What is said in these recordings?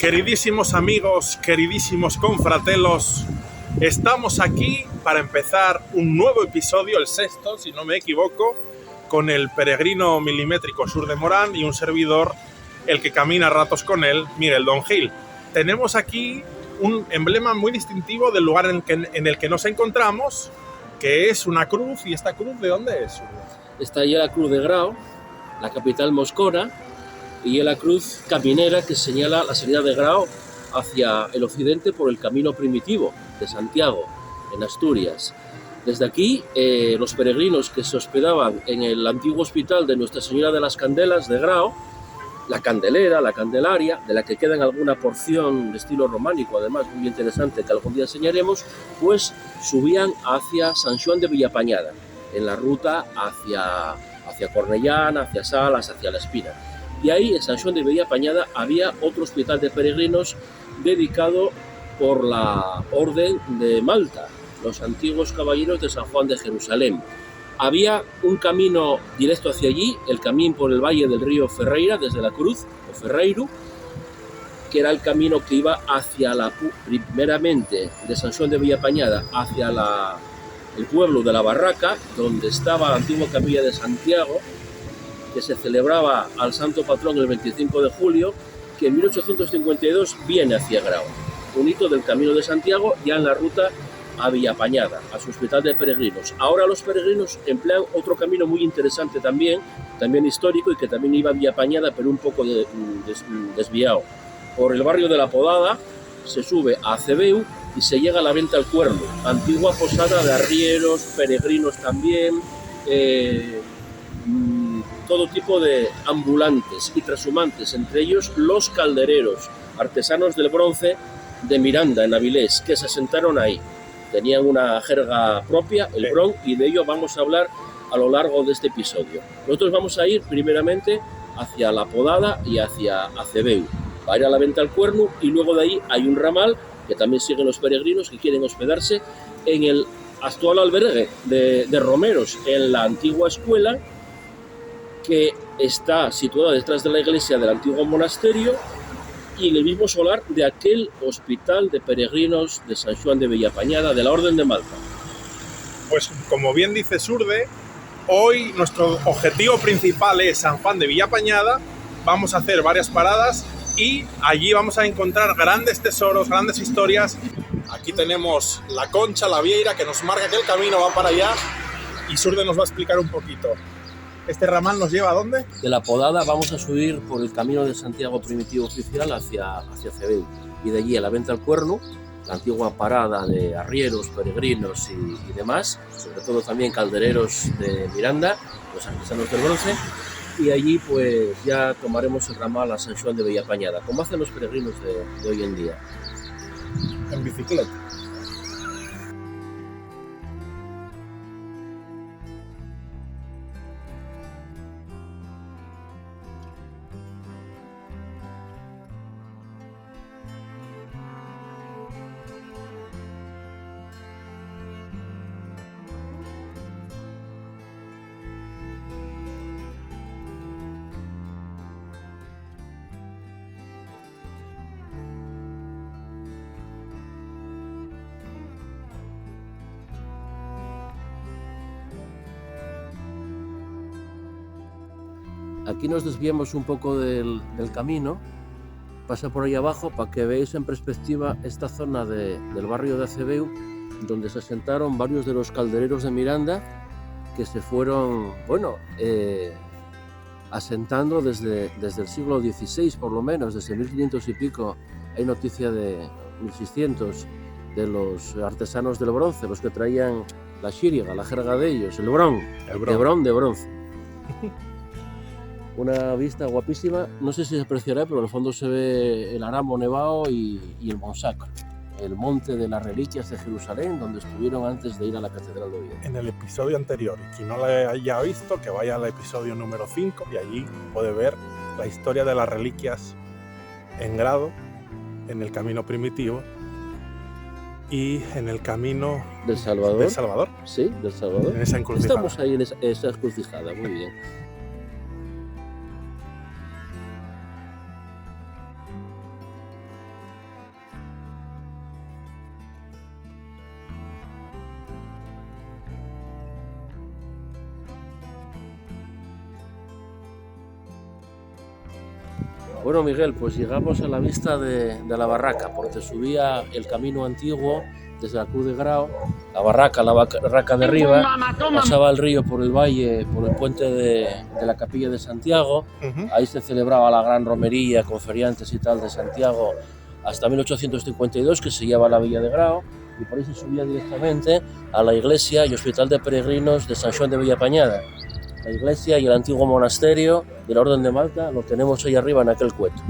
Queridísimos amigos, queridísimos confratelos, estamos aquí para empezar un nuevo episodio, el sexto, si no me equivoco, con el peregrino milimétrico Sur de Morán y un servidor, el que camina a ratos con él, Miguel Don Gil. Tenemos aquí un emblema muy distintivo del lugar en el que nos encontramos, que es una cruz. ¿Y esta cruz de dónde es? Está allí la cruz de Grao, la capital moscona, y la cruz caminera que señala la salida de Grao hacia el occidente por el camino primitivo de Santiago, en Asturias. Desde aquí, los peregrinos que se hospedaban en el antiguo hospital de Nuestra Señora de las Candelas de Grao, la Candelera, la Candelaria, de la que queda alguna porción de estilo románico, además muy interesante, que algún día enseñaremos, pues subían hacia San Xoán de Villapañada, en la ruta hacia Cornellana, hacia Salas, hacia La Espina. Y ahí, en San Xoán de Villapañada, había otro hospital de peregrinos dedicado por la Orden de Malta, los antiguos caballeros de San Juan de Jerusalén. Había un camino directo hacia allí, el camino por el valle del río Ferreira, desde la Cruz, o Ferreiro, que era el camino que iba hacia primeramente de San Xoán de Villapañada, hacia el pueblo de La Barraca, donde estaba la antigua capilla de Santiago, que se celebraba al santo patrón el 25 de julio, que en 1852 viene hacia Grao, un hito del Camino de Santiago, ya en la ruta a Villapañada, a su hospital de peregrinos. Ahora los peregrinos emplean otro camino muy interesante también histórico, y que también iba a Villapañada, pero un poco desviado. Por el barrio de La Podada se sube a Acebeu y se llega a la Venta al Cuerno, antigua posada de arrieros, peregrinos también, todo tipo de ambulantes y trashumantes, entre ellos los caldereros, artesanos del bronce de Miranda, en Avilés, que se asentaron ahí. Tenían una jerga propia, el bron, y de ello vamos a hablar a lo largo de este episodio. Nosotros vamos a ir primeramente hacia La Podada y hacia Acebeu, para ir a la Venta al Cuerno, y luego de ahí hay un ramal que también siguen los peregrinos que quieren hospedarse en el actual albergue de romeros, en la antigua escuela, que está situada detrás de la iglesia del antiguo monasterio y en el mismo solar de aquel hospital de peregrinos de San Xoán de Villapañada, de la Orden de Malta. Pues como bien dice Surde, hoy nuestro objetivo principal es San Juan de Villapañada. Vamos a hacer varias paradas y allí vamos a encontrar grandes tesoros, grandes historias. Aquí tenemos la concha, la vieira, que nos marca que el camino va para allá, y Surde nos va a explicar un poquito. ¿Este ramal nos lleva a dónde? De La Podada vamos a subir por el camino de Santiago primitivo oficial hacia Acebeu, y de allí a la Venta al Cuerno, la antigua parada de arrieros, peregrinos y demás, sobre todo también caldereros de Miranda, los artesanos del bronce, y allí pues ya tomaremos el ramal a San Xoán de Villapañada, como hacen los peregrinos de hoy en día. En bicicleta. Aquí nos desviamos un poco del camino, pasa por ahí abajo para que veáis en perspectiva esta zona del barrio de Acebeu, donde se asentaron varios de los caldereros de Miranda, que se fueron, asentando desde el siglo XVI, por lo menos, desde 1500 y pico. Hay noticia de 1600, de los artesanos del bronce, los que traían la xíriga, la jerga de ellos, el bron de bronce. Una vista guapísima, no sé si se apreciará, pero en el fondo se ve el Aramo Nevado y el Monsacro, el monte de las reliquias de Jerusalén, donde estuvieron antes de ir a la Catedral de Oviedo. En el episodio anterior, y quien no lo haya visto, que vaya al episodio número 5, y allí puede ver la historia de las reliquias en Grado, en el camino primitivo y en el camino del Salvador. ¿Del Salvador? Sí, del Salvador. En esa encrucijada. Estamos ahí en esa encrucijada, muy bien. Bueno, Miguel, pues llegamos a la vista de la barraca, porque subía el camino antiguo desde la Cruz de Grau, la barraca de arriba, pasaba el río por el valle, por el puente de la Capilla de Santiago. Ahí se celebraba la gran romería con feriantes y tal de Santiago hasta 1852, que se lleva la Villa de Grau, y por ahí se subía directamente a la iglesia y hospital de peregrinos de San Xoán de Villapañada. La iglesia y el antiguo monasterio de la Orden de Malta lo tenemos ahí arriba en aquel cueto.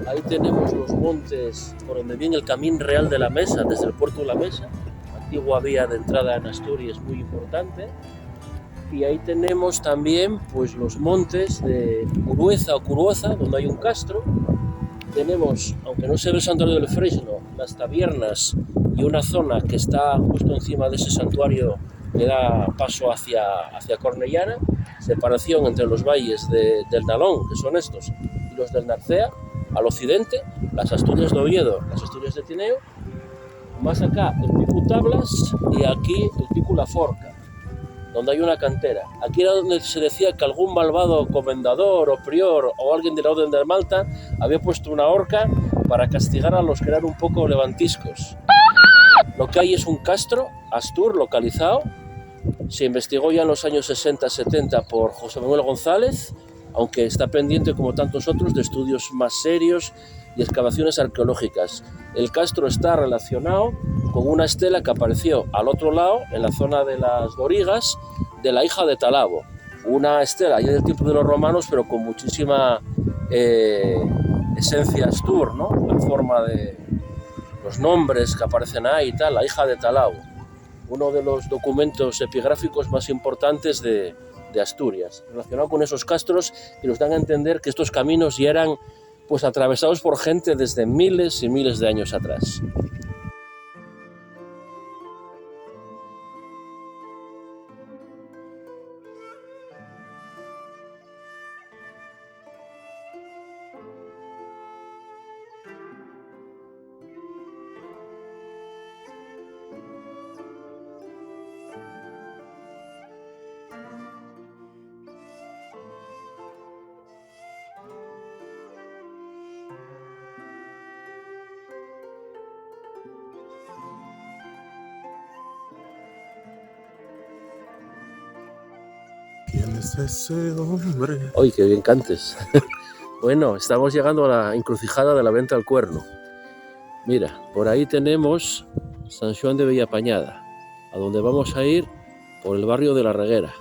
Ahí tenemos los montes por donde viene el Camín Real de la Mesa, desde el puerto de la Mesa, antigua vía de entrada en Asturias muy importante. Y ahí tenemos también pues, los montes de Curueza o Curuoza, donde hay un castro. Tenemos, aunque no se ve el santuario del Fresno, las tabernas y una zona que está justo encima de ese santuario que da paso hacia Cornellana, separación entre los valles del Nalón, que son estos, y los del Narcea, al occidente, las Asturias de Oviedo, las Asturias de Tineo, más acá el Pico Tablas y aquí el Pico La Forca, donde hay una cantera. Aquí era donde se decía que algún malvado comendador o prior o alguien de la Orden de Malta había puesto una horca para castigar a los que eran un poco levantiscos. Lo que hay es un castro, Astur, localizado. Se investigó ya en los años 60-70 por José Manuel González, aunque está pendiente, como tantos otros, de estudios más serios y excavaciones arqueológicas. El castro está relacionado con una estela que apareció al otro lado, en la zona de las Dorigas, de la hija de Talabo. Una estela ya del tiempo de los romanos, pero con muchísima esencia astur, ¿no? La forma de los nombres que aparecen ahí y tal, la hija de Talabo. Uno de los documentos epigráficos más importantes de Asturias, relacionado con esos castros que nos dan a entender que estos caminos ya eran pues atravesados por gente desde miles y miles de años atrás. ¿Quién es ese hombre? ¡Ay, qué bien cantes! Bueno, estamos llegando a la encrucijada de la Venta al Cuerno. Mira, por ahí tenemos San Xoán de Villapañada, a donde vamos a ir por el barrio de la Reguera,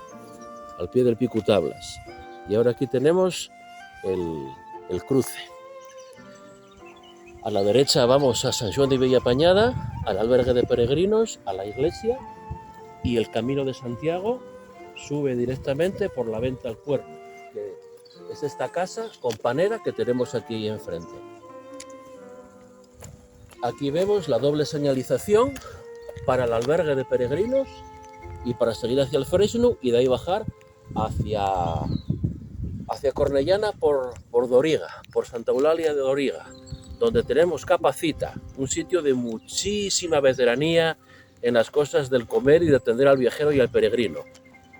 al pie del Pico Tablas. Y ahora aquí tenemos el cruce. A la derecha vamos a San Xoán de Villapañada, al albergue de peregrinos, a la iglesia, y el Camino de Santiago sube directamente por la Venta al Cuerno, que es esta casa con panera que tenemos aquí enfrente. Aquí vemos la doble señalización para el albergue de peregrinos y para seguir hacia el Fresno y de ahí bajar hacia Cornellana por Doriga, por Santa Eulalia de Doriga, donde tenemos Capacita, un sitio de muchísima veteranía en las cosas del comer y de atender al viajero y al peregrino.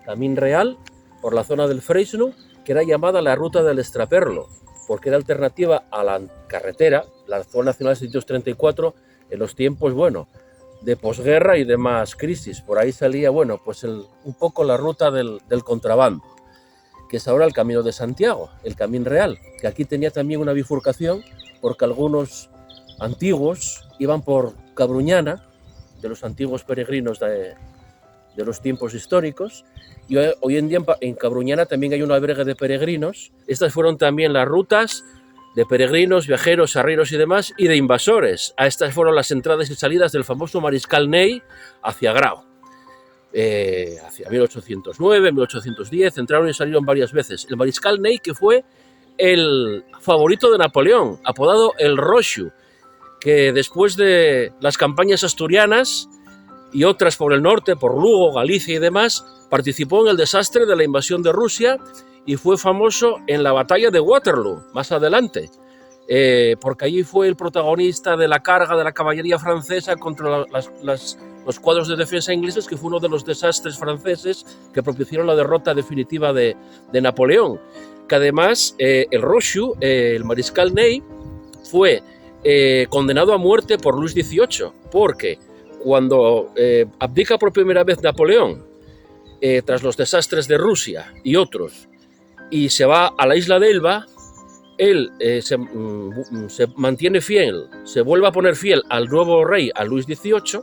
Camín Real, por la zona del Fresno, que era llamada la Ruta del Estraperlo, porque era alternativa a la carretera, la Zona Nacional 634, en los tiempos, bueno, de posguerra y demás crisis. Por ahí salía, bueno, pues un poco la ruta del contrabando, que es ahora el Camino de Santiago, el Camín Real, que aquí tenía también una bifurcación, porque algunos antiguos iban por Cabruñana, de los antiguos peregrinos de los tiempos históricos, y hoy en día en Cabruñana también hay un albergue de peregrinos. Estas fueron también las rutas de peregrinos, viajeros, arrieros y demás, y de invasores. A estas fueron las entradas y salidas del famoso Mariscal Ney hacia Grau. Hacia 1809, 1810, entraron y salieron varias veces. El Mariscal Ney, que fue el favorito de Napoleón, apodado el Roxu, que después de las campañas asturianas y otras por el norte, por Lugo, Galicia y demás, participó en el desastre de la invasión de Rusia y fue famoso en la batalla de Waterloo, más adelante, porque allí fue el protagonista de la carga de la caballería francesa contra los cuadros de defensa ingleses, que fue uno de los desastres franceses que propiciaron la derrota definitiva de Napoleón. Que además el Rochu, el mariscal Ney, fue condenado a muerte por Luis XVIII, porque cuando abdica por primera vez Napoleón, tras los desastres de Rusia y otros, y se va a la isla de Elba, él se mantiene fiel, se vuelve a poner fiel al nuevo rey, a Luis XVIII,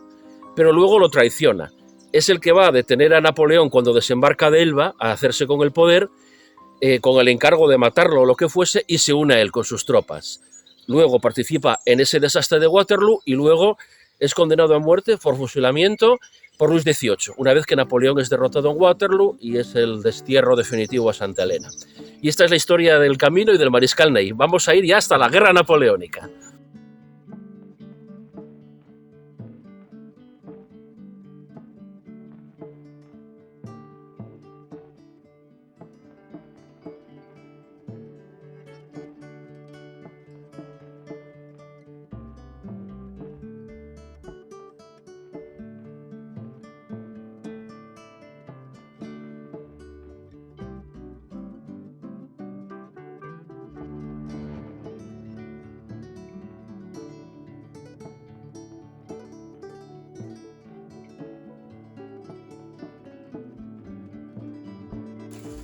pero luego lo traiciona. Es el que va a detener a Napoleón cuando desembarca de Elba, a hacerse con el poder, con el encargo de matarlo o lo que fuese, y se une a él con sus tropas. Luego participa en ese desastre de Waterloo y luego es condenado a muerte por fusilamiento por Luis XVIII, una vez que Napoleón es derrotado en Waterloo y es el destierro definitivo a Santa Elena. Y esta es la historia del camino y del mariscal Ney. Vamos a ir ya hasta la guerra napoleónica.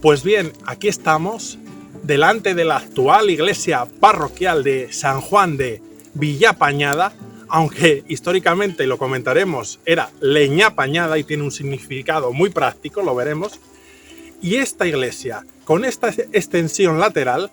Pues bien, aquí estamos delante de la actual iglesia parroquial de San Juan de Villapañada, aunque históricamente, lo comentaremos, era Leñapañada y tiene un significado muy práctico, lo veremos. Y esta iglesia, con esta extensión lateral,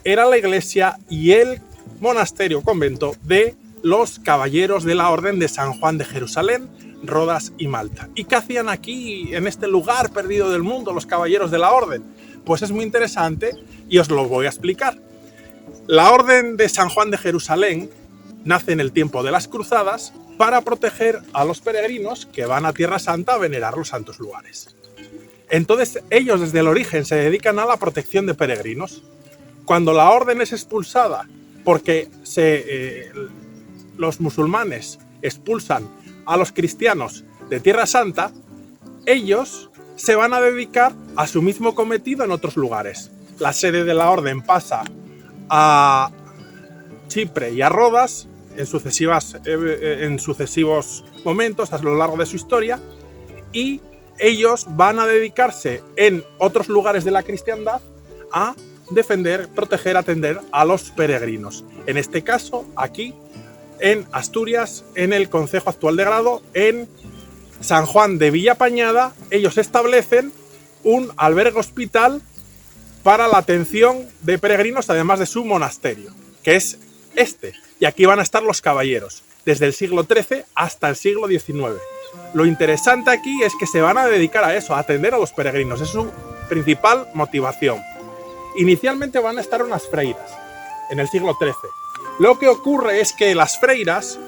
era la iglesia y el monasterio convento de los caballeros de la Orden de San Juan de Jerusalén, Rodas y Malta. ¿Y qué hacían aquí, en este lugar perdido del mundo, los caballeros de la Orden? Pues es muy interesante y os lo voy a explicar. La Orden de San Juan de Jerusalén nace en el tiempo de las Cruzadas para proteger a los peregrinos que van a Tierra Santa a venerar los santos lugares. Entonces ellos desde el origen se dedican a la protección de peregrinos. Cuando la Orden es expulsada porque los musulmanes expulsan a los cristianos de Tierra Santa, ellos se van a dedicar a su mismo cometido en otros lugares. La sede de la Orden pasa a Chipre y a Rodas en sucesivos momentos a lo largo de su historia, y ellos van a dedicarse en otros lugares de la cristiandad a defender, proteger, atender a los peregrinos. En este caso, aquí en Asturias, en el concejo actual de Grado, en San Juan de Villapañada, ellos establecen un albergue hospital para la atención de peregrinos, además de su monasterio, que es este. Y aquí van a estar los caballeros, desde el siglo XIII hasta el siglo XIX. Lo interesante aquí es que se van a dedicar a eso, a atender a los peregrinos. Es su principal motivación. Inicialmente van a estar unas freiras, en el siglo XIII. Lo que ocurre es que las freiras,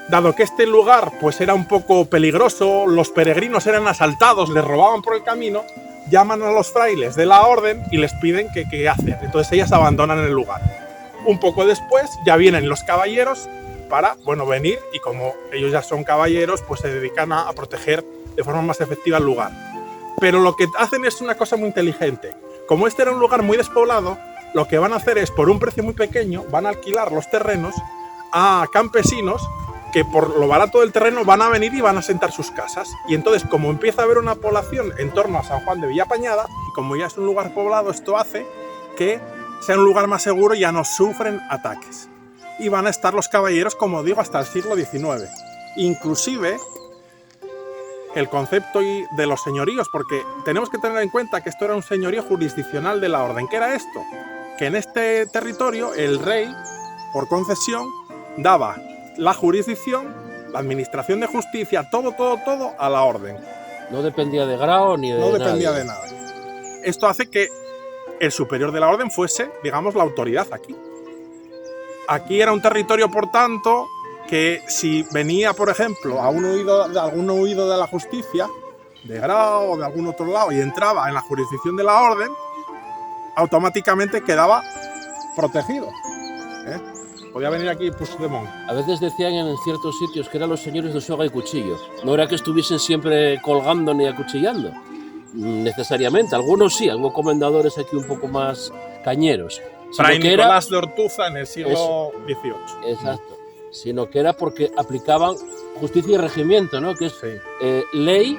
dado que este lugar pues era un poco peligroso, los peregrinos eran asaltados, les robaban por el camino, llaman a los frailes de la Orden y les piden que hacen. Entonces ellas abandonan el lugar. Un poco después ya vienen los caballeros para, venir, y como ellos ya son caballeros, pues se dedican a proteger de forma más efectiva el lugar. Pero lo que hacen es una cosa muy inteligente. Como este era un lugar muy despoblado, lo que van a hacer es, por un precio muy pequeño, van a alquilar los terrenos a campesinos que por lo barato del terreno van a venir y van a asentar sus casas. Y entonces, como empieza a haber una población en torno a San Juan de Villapañada, y como ya es un lugar poblado, esto hace que sea un lugar más seguro y ya no sufren ataques. Y van a estar los caballeros, como digo, hasta el siglo XIX. Inclusive el concepto de los señoríos, porque tenemos que tener en cuenta que esto era un señorío jurisdiccional de la Orden. ¿Qué era esto? Que en este territorio el rey, por concesión, daba la jurisdicción, la administración de justicia, todo a la Orden. No dependía de Grao ni de No dependía nadie. de nada. Esto hace que el superior de la Orden fuese, digamos, la autoridad aquí. Aquí era un territorio, por tanto, que si venía, por ejemplo, algún huido de la justicia, de Grao o de algún otro lado, y entraba en la jurisdicción de la Orden, automáticamente quedaba protegido. Podía venir aquí Puigdemont. A veces decían en ciertos sitios que eran los señores de soga y cuchillo. No era que estuviesen siempre colgando ni acuchillando, necesariamente. Algunos sí, hubo comendadores aquí un poco más cañeros. Fray Nicolás de Ortuza en el siglo XVIII. Exacto. Sino que era porque aplicaban justicia y regimiento, ¿no? Que es ley,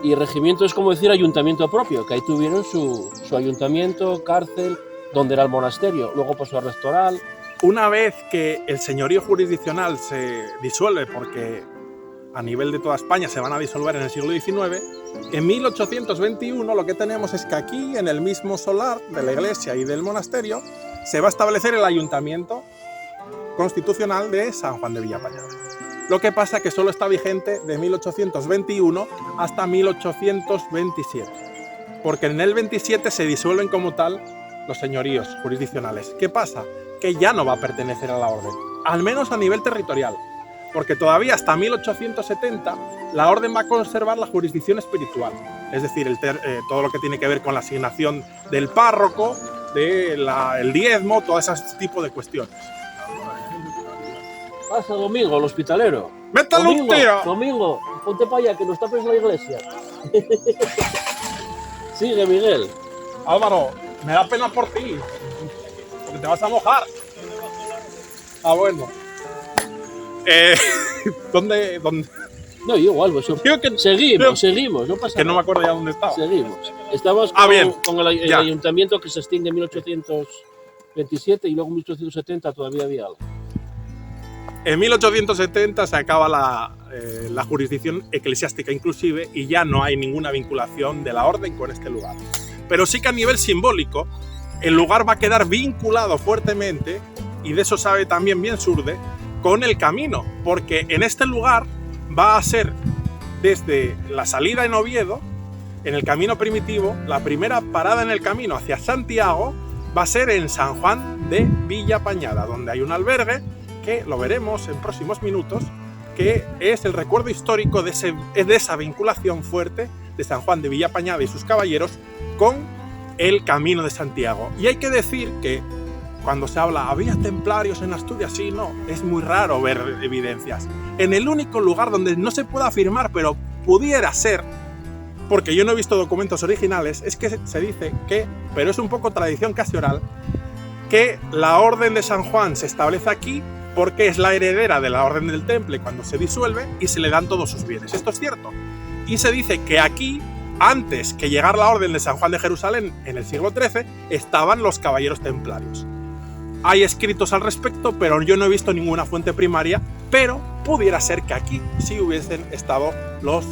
y regimiento es como decir ayuntamiento propio, que ahí tuvieron su ayuntamiento, cárcel, donde era el monasterio. Luego pasó a rectoral. Una vez que el señorío jurisdiccional se disuelve, porque a nivel de toda España se van a disolver en el siglo XIX, en 1821 lo que tenemos es que aquí, en el mismo solar de la iglesia y del monasterio, se va a establecer el ayuntamiento constitucional de San Juan de Villapañada. Lo que pasa es que solo está vigente de 1821 hasta 1827, porque en el 27 se disuelven como tal los señoríos jurisdiccionales. ¿Qué pasa? Que ya no va a pertenecer a la orden, al menos a nivel territorial, porque todavía hasta 1870 la orden va a conservar la jurisdicción espiritual, es decir, todo lo que tiene que ver con la asignación del párroco, el diezmo, todo ese tipo de cuestiones. Pasa, Domingo, el hospitalero. ¡Métale un tiro! Domingo, ponte para allá, que nos tapes la iglesia. Sigue, Miguel. Álvaro, me da pena por ti, porque te vas a mojar. Ah, bueno. ¿Dónde? No, igual, pues, seguimos, no pasa que no nada. me acuerdo ya dónde estaba. Seguimos. Estabas con el ayuntamiento que se extingue en 1827 y luego en 1870 todavía había algo. En 1870 se acaba la jurisdicción eclesiástica inclusive y ya no hay ninguna vinculación de la orden con este lugar. Pero sí que a nivel simbólico el lugar va a quedar vinculado fuertemente, y de eso sabe también bien Surde, con el camino, porque en este lugar va a ser desde la salida en Oviedo, en el camino primitivo, la primera parada en el camino hacia Santiago va a ser en San Juan de Villapañada, donde hay un albergue que lo veremos en próximos minutos, que es el recuerdo histórico de esa vinculación fuerte de San Juan de Villapañada y sus caballeros con el Camino de Santiago. Y hay que decir que cuando se habla, ¿había templarios en Asturias? Sí, no, es muy raro ver evidencias. En el único lugar donde no se puede afirmar, pero pudiera ser, porque yo no he visto documentos originales, es que se dice que, pero es un poco tradición casi oral, que la Orden de San Juan se establece aquí porque es la heredera de la Orden del Temple cuando se disuelve y se le dan todos sus bienes. Esto es cierto. Y se dice que aquí, antes que llegar la Orden de San Juan de Jerusalén en el siglo XIII, estaban los caballeros templarios. Hay escritos al respecto, pero yo no he visto ninguna fuente primaria, pero pudiera ser que aquí sí hubiesen estado los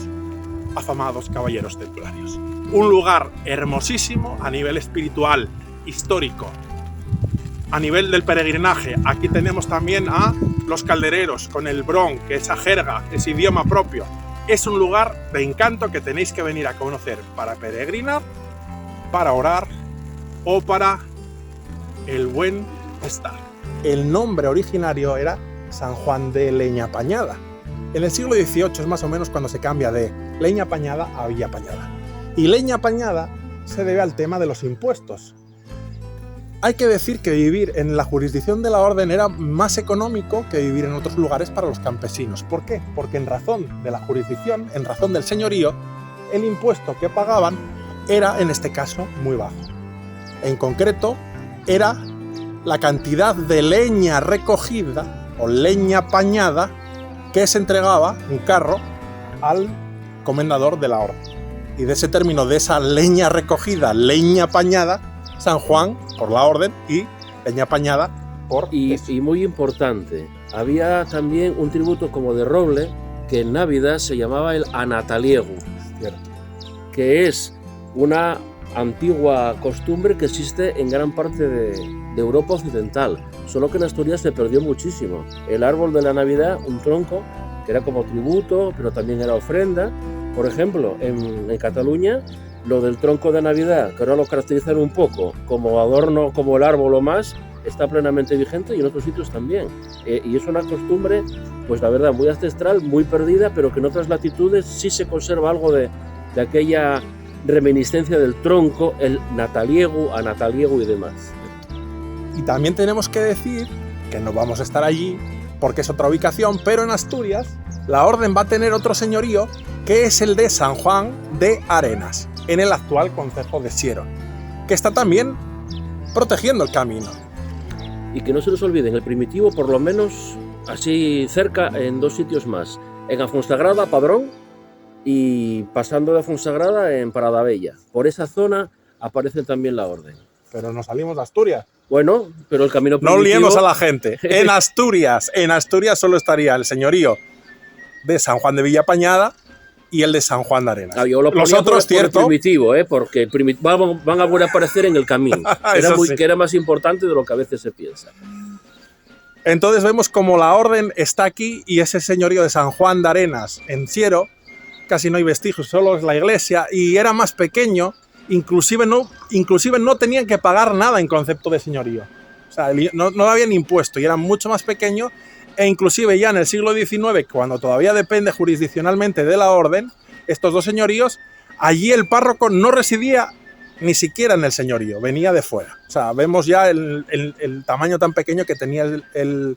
afamados caballeros templarios. Un lugar hermosísimo a nivel espiritual, histórico. A nivel del peregrinaje, aquí tenemos también a los caldereros con el bron, que esa jerga, ese idioma propio. Es un lugar de encanto que tenéis que venir a conocer para peregrinar, para orar o para el buen estar. El nombre originario era San Juan de Leñapañada. En el siglo XVIII es más o menos cuando se cambia de Leñapañada a Villapañada. Y Leñapañada se debe al tema de los impuestos. Hay que decir que vivir en la jurisdicción de la orden era más económico que vivir en otros lugares para los campesinos. ¿Por qué? Porque en razón de la jurisdicción, en razón del señorío, el impuesto que pagaban era, en este caso, muy bajo. En concreto, era la cantidad de leña recogida o leña pañada que se entregaba un carro al comendador de la orden. Y de ese término, de esa leña recogida, leña pañada, San Juan por la orden y Leñapañada por... Y muy importante, había también un tributo como de roble que en Navidad se llamaba el anataliegu, que es una antigua costumbre que existe en gran parte de Europa occidental, solo que en Asturias se perdió muchísimo. El árbol de la Navidad, un tronco, que era como tributo, pero también era ofrenda. Por ejemplo, en Cataluña, lo del tronco de Navidad, que ahora lo caracterizan un poco como adorno, como el árbol o más, está plenamente vigente y en otros sitios también. Y es una costumbre, pues la verdad, muy ancestral, muy perdida, pero que en otras latitudes sí se conserva algo de aquella reminiscencia del tronco, el nataliegu, anataliegu y demás. Y también tenemos que decir que no vamos a estar allí porque es otra ubicación, pero en Asturias la orden va a tener otro señorío que es el de San Juan de Arenas, en el actual concejo de Siero, que está también protegiendo el camino. Y que no se nos olvide, en el primitivo, por lo menos así cerca, en 2 sitios más, en Afonsagrada, Padrón, y pasando de Afonsagrada en Paradabella. Por esa zona aparece también la orden. Pero no salimos de Asturias. Bueno, pero el camino primitivo... No liemos a la gente. En Asturias solo estaría el señorío de San Juan de Villapañada y el de San Juan de Arenas. Yo lo Los otros, por cierto. El primitivo, porque van a volver a aparecer en el camino. Que era más importante de lo que a veces se piensa. Entonces vemos como la orden está aquí y ese señorío de San Juan de Arenas en Siero, casi no hay vestigios, solo es la iglesia, y era más pequeño. Inclusive no tenían que pagar nada en concepto de señorío. O sea, no habían impuesto y era mucho más pequeño, e inclusive ya en el siglo XIX, cuando todavía depende jurisdiccionalmente de la orden, estos dos señoríos, allí el párroco no residía ni siquiera en el señorío, venía de fuera. O sea, vemos ya el tamaño tan pequeño que tenía el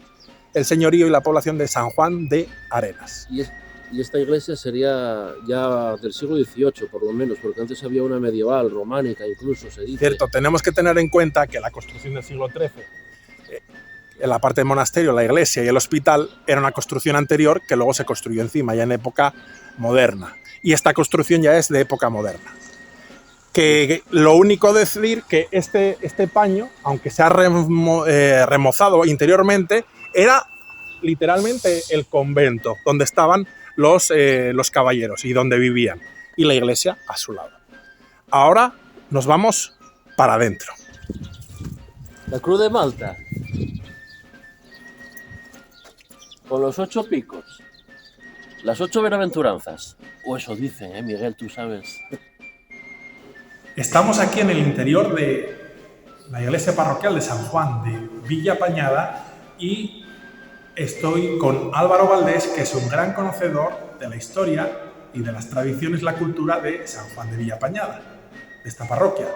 señorío y la población de San Juan de Arenas. Y esta iglesia sería ya del siglo XVIII, por lo menos, porque antes había una medieval, románica incluso, se dice. Cierto, tenemos que tener en cuenta que la construcción del siglo XIII, en la parte del monasterio, la iglesia y el hospital, era una construcción anterior que luego se construyó encima, ya en época moderna. Y esta construcción ya es de época moderna. Que lo único decir que este paño, aunque se ha remozado interiormente, era literalmente el convento, donde estaban los caballeros y donde vivían, y la iglesia a su lado. Ahora nos vamos para adentro. La Cruz de Malta, con los 8 picos, las 8 bienaventuranzas, o eso dicen, Miguel, tú sabes. Estamos aquí en el interior de la iglesia parroquial de San Juan de Villapañada y estoy con Álvaro Valdés, que es un gran conocedor de la historia y de las tradiciones, la cultura de San Juan de Villapañada, de esta parroquia.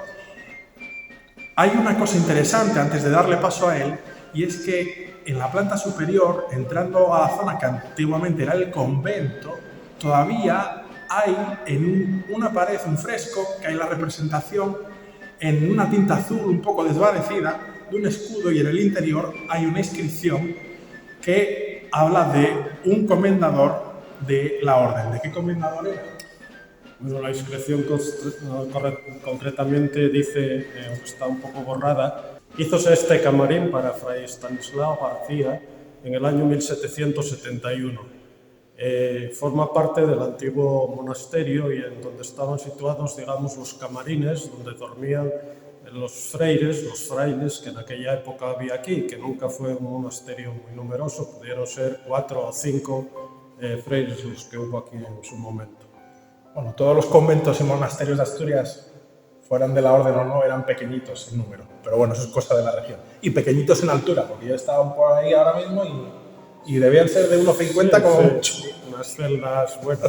Hay una cosa interesante antes de darle paso a él, y es que en la planta superior, entrando a la zona que antiguamente era el convento, todavía hay en una pared un fresco que hay la representación en una tinta azul un poco desvanecida de un escudo, y en el interior hay una inscripción que habla de un comendador de la orden. ¿De qué comendador era? Bueno, la inscripción concretamente dice, está un poco borrada, hízose este camarín para Fray Estanislao García en el año 1771. Forma parte del antiguo monasterio y en donde estaban situados, digamos, los camarines donde dormían los freires, los frailes que en aquella época había aquí, que nunca fue un monasterio muy numeroso, pudieron ser 4 o 5 freires los que hubo aquí en su momento. Bueno, todos los conventos y monasterios de Asturias, fueran de la orden o no, eran pequeñitos en número, pero bueno, eso es cosa de la región. Y pequeñitos en altura, porque yo estaba por ahí ahora mismo y debían ser de 1,50 como mucho. Sí, unas celdas, bueno,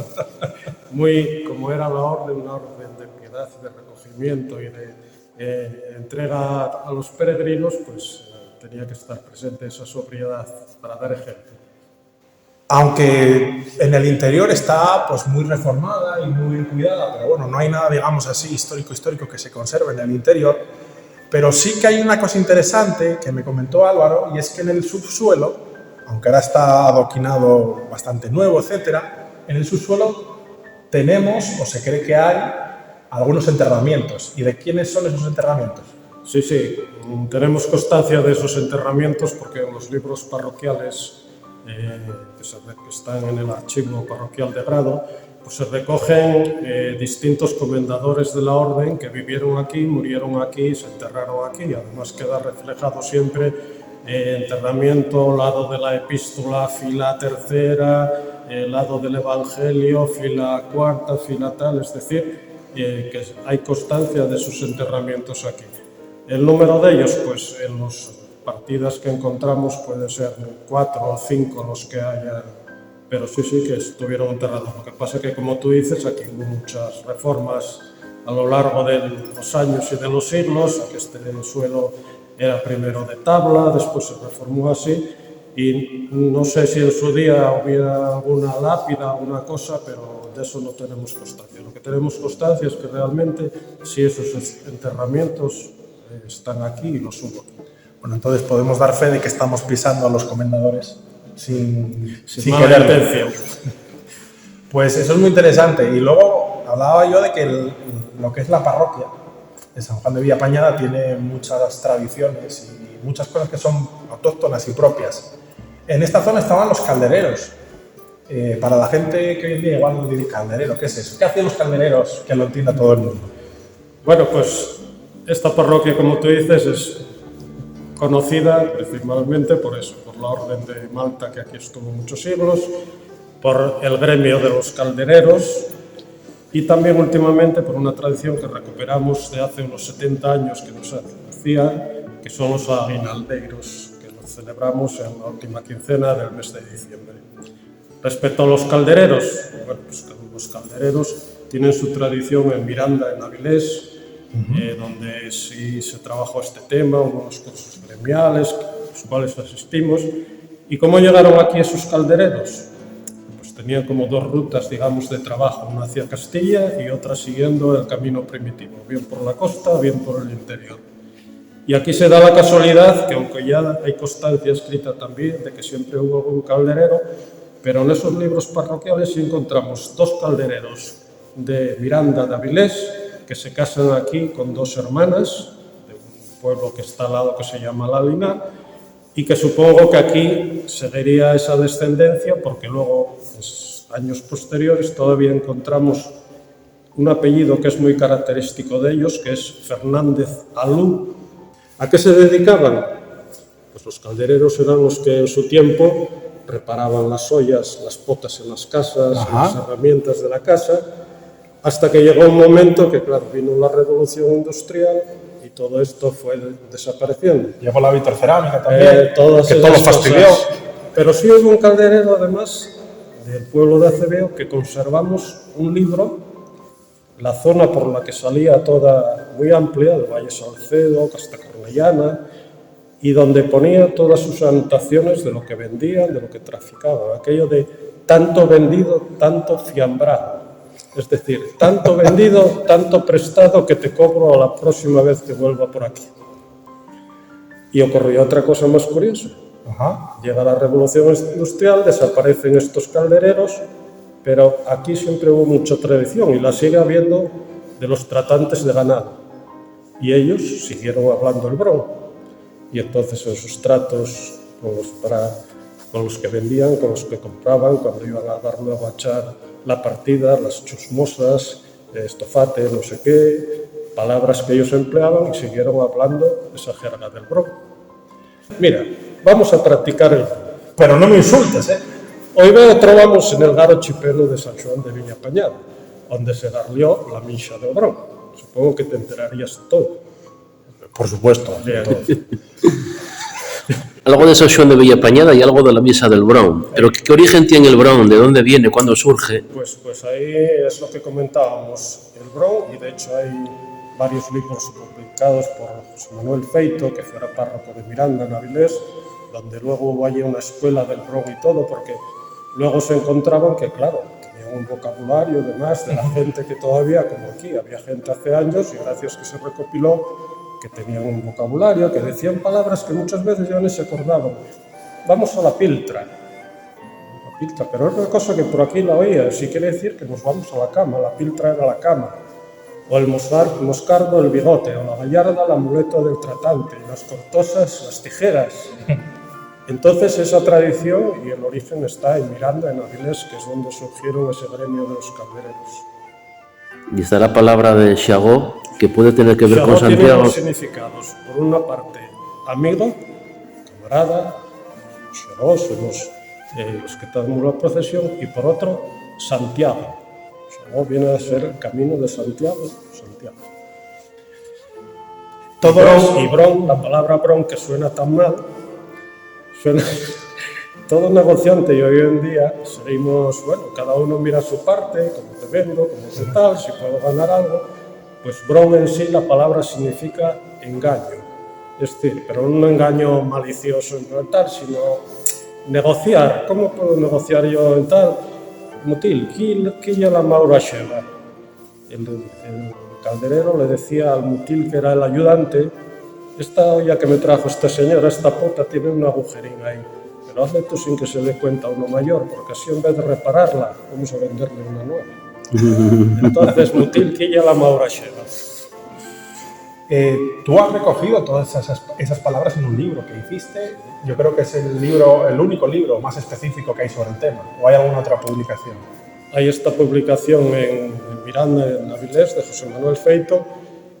muy como era la orden, una orden de piedad, de recogimiento y de entrega a los peregrinos, pues tenía que estar presente esa sobriedad para dar ejemplo. Aunque en el interior está pues muy reformada y muy cuidada, pero bueno, no hay nada, digamos así, histórico que se conserve en el interior. Pero sí que hay una cosa interesante que me comentó Álvaro, y es que en el subsuelo, aunque ahora está adoquinado bastante nuevo, etcétera, en el subsuelo tenemos, o se cree que hay, algunos enterramientos. ¿Y de quiénes son esos enterramientos? Sí, tenemos constancia de esos enterramientos porque en los libros parroquiales que están en el archivo parroquial de Grado, pues se recogen distintos comendadores de la orden que vivieron aquí, murieron aquí, se enterraron aquí, y además queda reflejado siempre enterramiento, lado de la epístola, fila tercera, lado del Evangelio, fila cuarta, fila tal, es decir, que hay constancia de sus enterramientos aquí. El número de ellos, pues en las partidas que encontramos puede ser 4 o 5 los que haya, pero sí que estuvieron enterrados. Lo que pasa es que, como tú dices, aquí hubo muchas reformas a lo largo de los años y de los siglos, a que este suelo era primero de tabla, después se reformó así, y no sé si en su día hubiera alguna lápida o una cosa, pero de eso no tenemos constancia. Lo que tenemos constancia es que realmente sí esos enterramientos están aquí y los hubo. Bueno, entonces podemos dar fe de que estamos pisando a los comendadores sin mala quererlo. intención. Pues eso es muy interesante. Y luego hablaba yo de que lo que es la parroquia de San Juan de Villapañada tiene muchas tradiciones y muchas cosas que son autóctonas y propias. En esta zona estaban los caldereros. Para la gente que hoy en día igual no dice calderero, ¿qué es eso? ¿Qué hacían los caldereros? Que lo entienda todo el mundo. Bueno, pues esta parroquia, como tú dices, es conocida principalmente por eso, por la Orden de Malta, que aquí estuvo muchos siglos, por el gremio de los caldereros y también últimamente por una tradición que recuperamos de hace unos 70 años que nos hacía, que son los aguinaldeiros, que los celebramos en la última quincena del mes de diciembre. Respecto a los caldereros, bueno, pues los caldereros tienen su tradición en Miranda, en Avilés, donde sí se trabajó este tema, unos cursos gremiales, a los cuales asistimos. ¿Y cómo llegaron aquí esos caldereros? Pues tenían como dos rutas, digamos, de trabajo, una hacia Castilla y otra siguiendo el camino primitivo, bien por la costa, bien por el interior. Y aquí se da la casualidad que, aunque ya hay constancia escrita también de que siempre hubo algún calderero, pero en esos libros parroquiales sí encontramos dos caldereros de Miranda de Avilés, que se casan aquí con dos hermanas de un pueblo que está al lado que se llama La Lina, y que supongo que aquí seguiría esa descendencia porque luego, en años posteriores, todavía encontramos un apellido que es muy característico de ellos, que es Fernández Alú. ¿A qué se dedicaban? Pues los caldereros eran los que en su tiempo reparaban las ollas, las potas en las casas, las herramientas de la casa, hasta que llegó un momento que, claro, vino la revolución industrial y todo esto fue desapareciendo. Llegó la vitrocerámica también, que todo lo fastidió. Pero sí hubo un calderero, además, del pueblo de Acebeo, que conservamos un libro, la zona por la que salía toda muy amplia, de Valle Salcedo, hasta Cornellana, y donde ponía todas sus anotaciones de lo que vendían, de lo que traficaban, aquello de tanto vendido, tanto fiambrado. Es decir, tanto vendido, tanto prestado que te cobro a la próxima vez que vuelva por aquí. Y ocurrió otra cosa más curiosa. Llega la revolución industrial, desaparecen estos caldereros, pero aquí siempre hubo mucha tradición y la sigue habiendo de los tratantes de ganado. Y ellos siguieron hablando el bron. Y entonces en sus tratos con los que vendían, con los que compraban, cuando iban a dar luego a echar la partida, las chusmosas, estofate, no sé qué, palabras que ellos empleaban y siguieron hablando esa jerga del bron. Mira, vamos a practicar el bron. Pero no me insultes, ¿eh? Hoy trobamos en el garo chipero de San Xoán de Villapañada, donde se garlió la minxa del bron. Supongo que te enterarías de todo. Por supuesto. Algo de San Xoán de Villapañada y algo de la misa del Bron. Pero ¿qué origen tiene el Bron? ¿De dónde viene? ¿Cuándo surge? Pues ahí es lo que comentábamos, el Bron, y de hecho hay varios libros publicados por José Manuel Feito, que fuera párroco de Miranda, en Avilés, donde luego hubo allí una escuela del Bron y todo, porque luego se encontraban que, claro, tenían un vocabulario además de la gente que todavía, como aquí, había gente hace años, y gracias que se recopiló, que tenían un vocabulario, que decían palabras que muchas veces ya no se acordaban. Vamos a la piltra. La piltra, pero es una cosa que por aquí la oía, sí quiere decir que nos vamos a la cama, la piltra era la cama. O el moscardo, el bigote, o la gallarda, el amuleto del tratante, y las cortosas, las tijeras. Entonces esa tradición y el origen está en Miranda, en Avilés, que es donde surgieron ese gremio de los caldereros. Y está la palabra de Xagó, que puede tener que ver con Santiago. Tiene dos significados. Por una parte, amigo, camarada, Xagó, somos los que tomamos la procesión, y por otro, Santiago. Xagó viene a ser el camino de Santiago. Y bron, la palabra bron, que suena tan mal, suena... Todo negociante, y hoy en día seguimos, bueno, cada uno mira su parte, cómo te vendo, cómo te tal, si puedo ganar algo. Pues bron en sí, la palabra significa engaño. es decir, pero un engaño malicioso en tal, sino negociar. ¿Cómo puedo negociar yo en tal? Mutil, quilla la Maura Sheva. El calderero le decía al mutil, que era el ayudante, esta olla que me trajo esta señora, esta pota, tiene un agujerín ahí, pero hazle tú sin que se dé cuenta uno mayor, porque así en vez de repararla, vamos a venderle una nueva. Entonces, mutil, quilla la Maura Sheva. Tú has recogido todas esas palabras en un libro que hiciste. Yo creo que es el único libro más específico que hay sobre el tema. ¿O hay alguna otra publicación? Hay esta publicación en Miranda, en Avilés, de José Manuel Feito,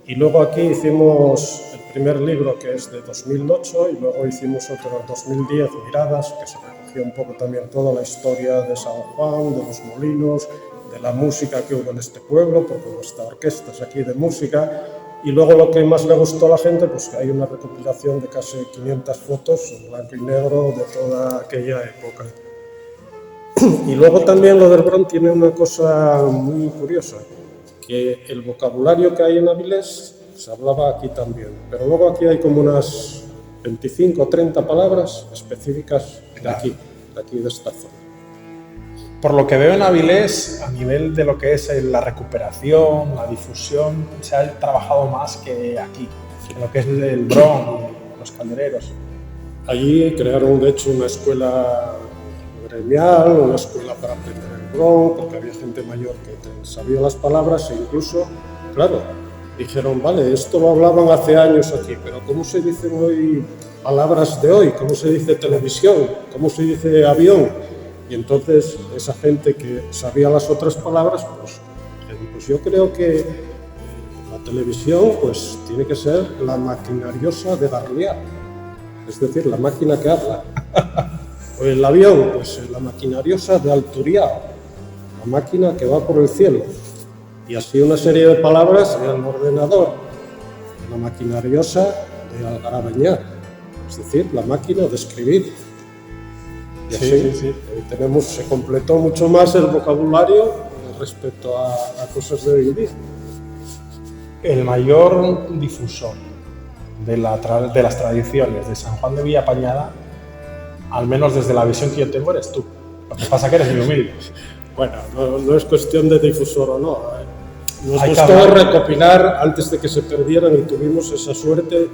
y luego aquí hicimos el primer libro, que es de 2008, y luego hicimos otro en 2010, Miradas, que se recogió un poco también toda la historia de San Juan, de los molinos, de la música que hubo en este pueblo, porque nuestra orquesta es aquí de música. Y luego lo que más le gustó a la gente, pues que hay una recopilación de casi 500 fotos en blanco y negro de toda aquella época. Y luego también lo del Bron tiene una cosa muy curiosa, que el vocabulario que hay en Avilés se hablaba aquí también, pero luego aquí hay como unas 25 o 30 palabras específicas de aquí de esta zona. Por lo que veo en Avilés, a nivel de lo que es la recuperación, la difusión, se ha trabajado más que aquí, en lo que es el Bron, los caldereros. Allí crearon, de hecho, una escuela gremial, una escuela para aprender el Bron, porque había gente mayor que sabía las palabras, e incluso, claro, dijeron, vale, esto lo hablaban hace años aquí, pero ¿cómo se dicen hoy palabras de hoy? ¿Cómo se dice televisión? ¿Cómo se dice avión? Y entonces esa gente que sabía las otras palabras, pues yo creo que la televisión pues tiene que ser la maquinariosa de Garliá, es decir, la máquina que habla. O el avión, pues la maquinariosa de Alturiá, la máquina que va por el cielo. Y así una serie de palabras en el ordenador, la maquinariosa de Algarabeñá, es decir, la máquina de escribir. Y así Sí. se completó mucho más el vocabulario respecto a cosas de hoy en día. El mayor difusor de las tradiciones de San Juan de Villapañada, al menos desde la visión que yo tengo, eres tú. Lo que pasa que eres muy humilde. Bueno, no es cuestión de difusor o no. Nos Hay que gustó hablar. recopilar antes de que se perdieran, y tuvimos esa suerte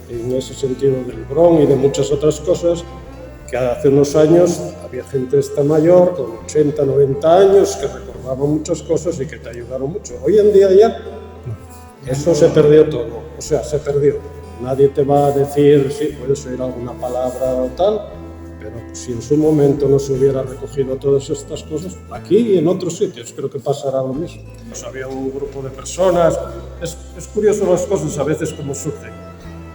en ese sentido del Bron y de muchas otras cosas, que hace unos años había gente mayor, con 80, 90 años, que recordaba muchas cosas y que te ayudaron mucho. Hoy en día ya eso se perdió todo, o sea, se perdió. Nadie te va a decir, sí, puedes oír alguna palabra o tal, pero si en su momento no se hubiera recogido todas estas cosas, aquí y en otros sitios creo que pasará lo mismo. Pues había un grupo de personas, es curioso las cosas a veces como surgen.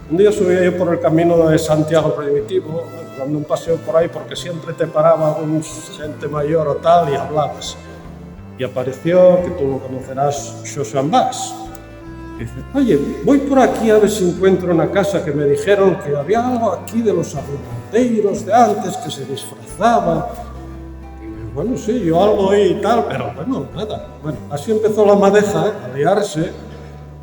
Un día subía yo por el camino de Santiago Primitivo, dando un paseo por ahí, porque siempre te paraba un gente mayor o tal y hablabas. Y apareció, que tú lo conocerás, Xosan Bas. Dice, oye, voy por aquí a ver si encuentro una casa, que me dijeron que había algo aquí de los arrumanteiros de antes, que se disfrazaba. Y bueno, sí, yo algo oí y tal, pero bueno, nada. Bueno, así empezó la madeja a liarse,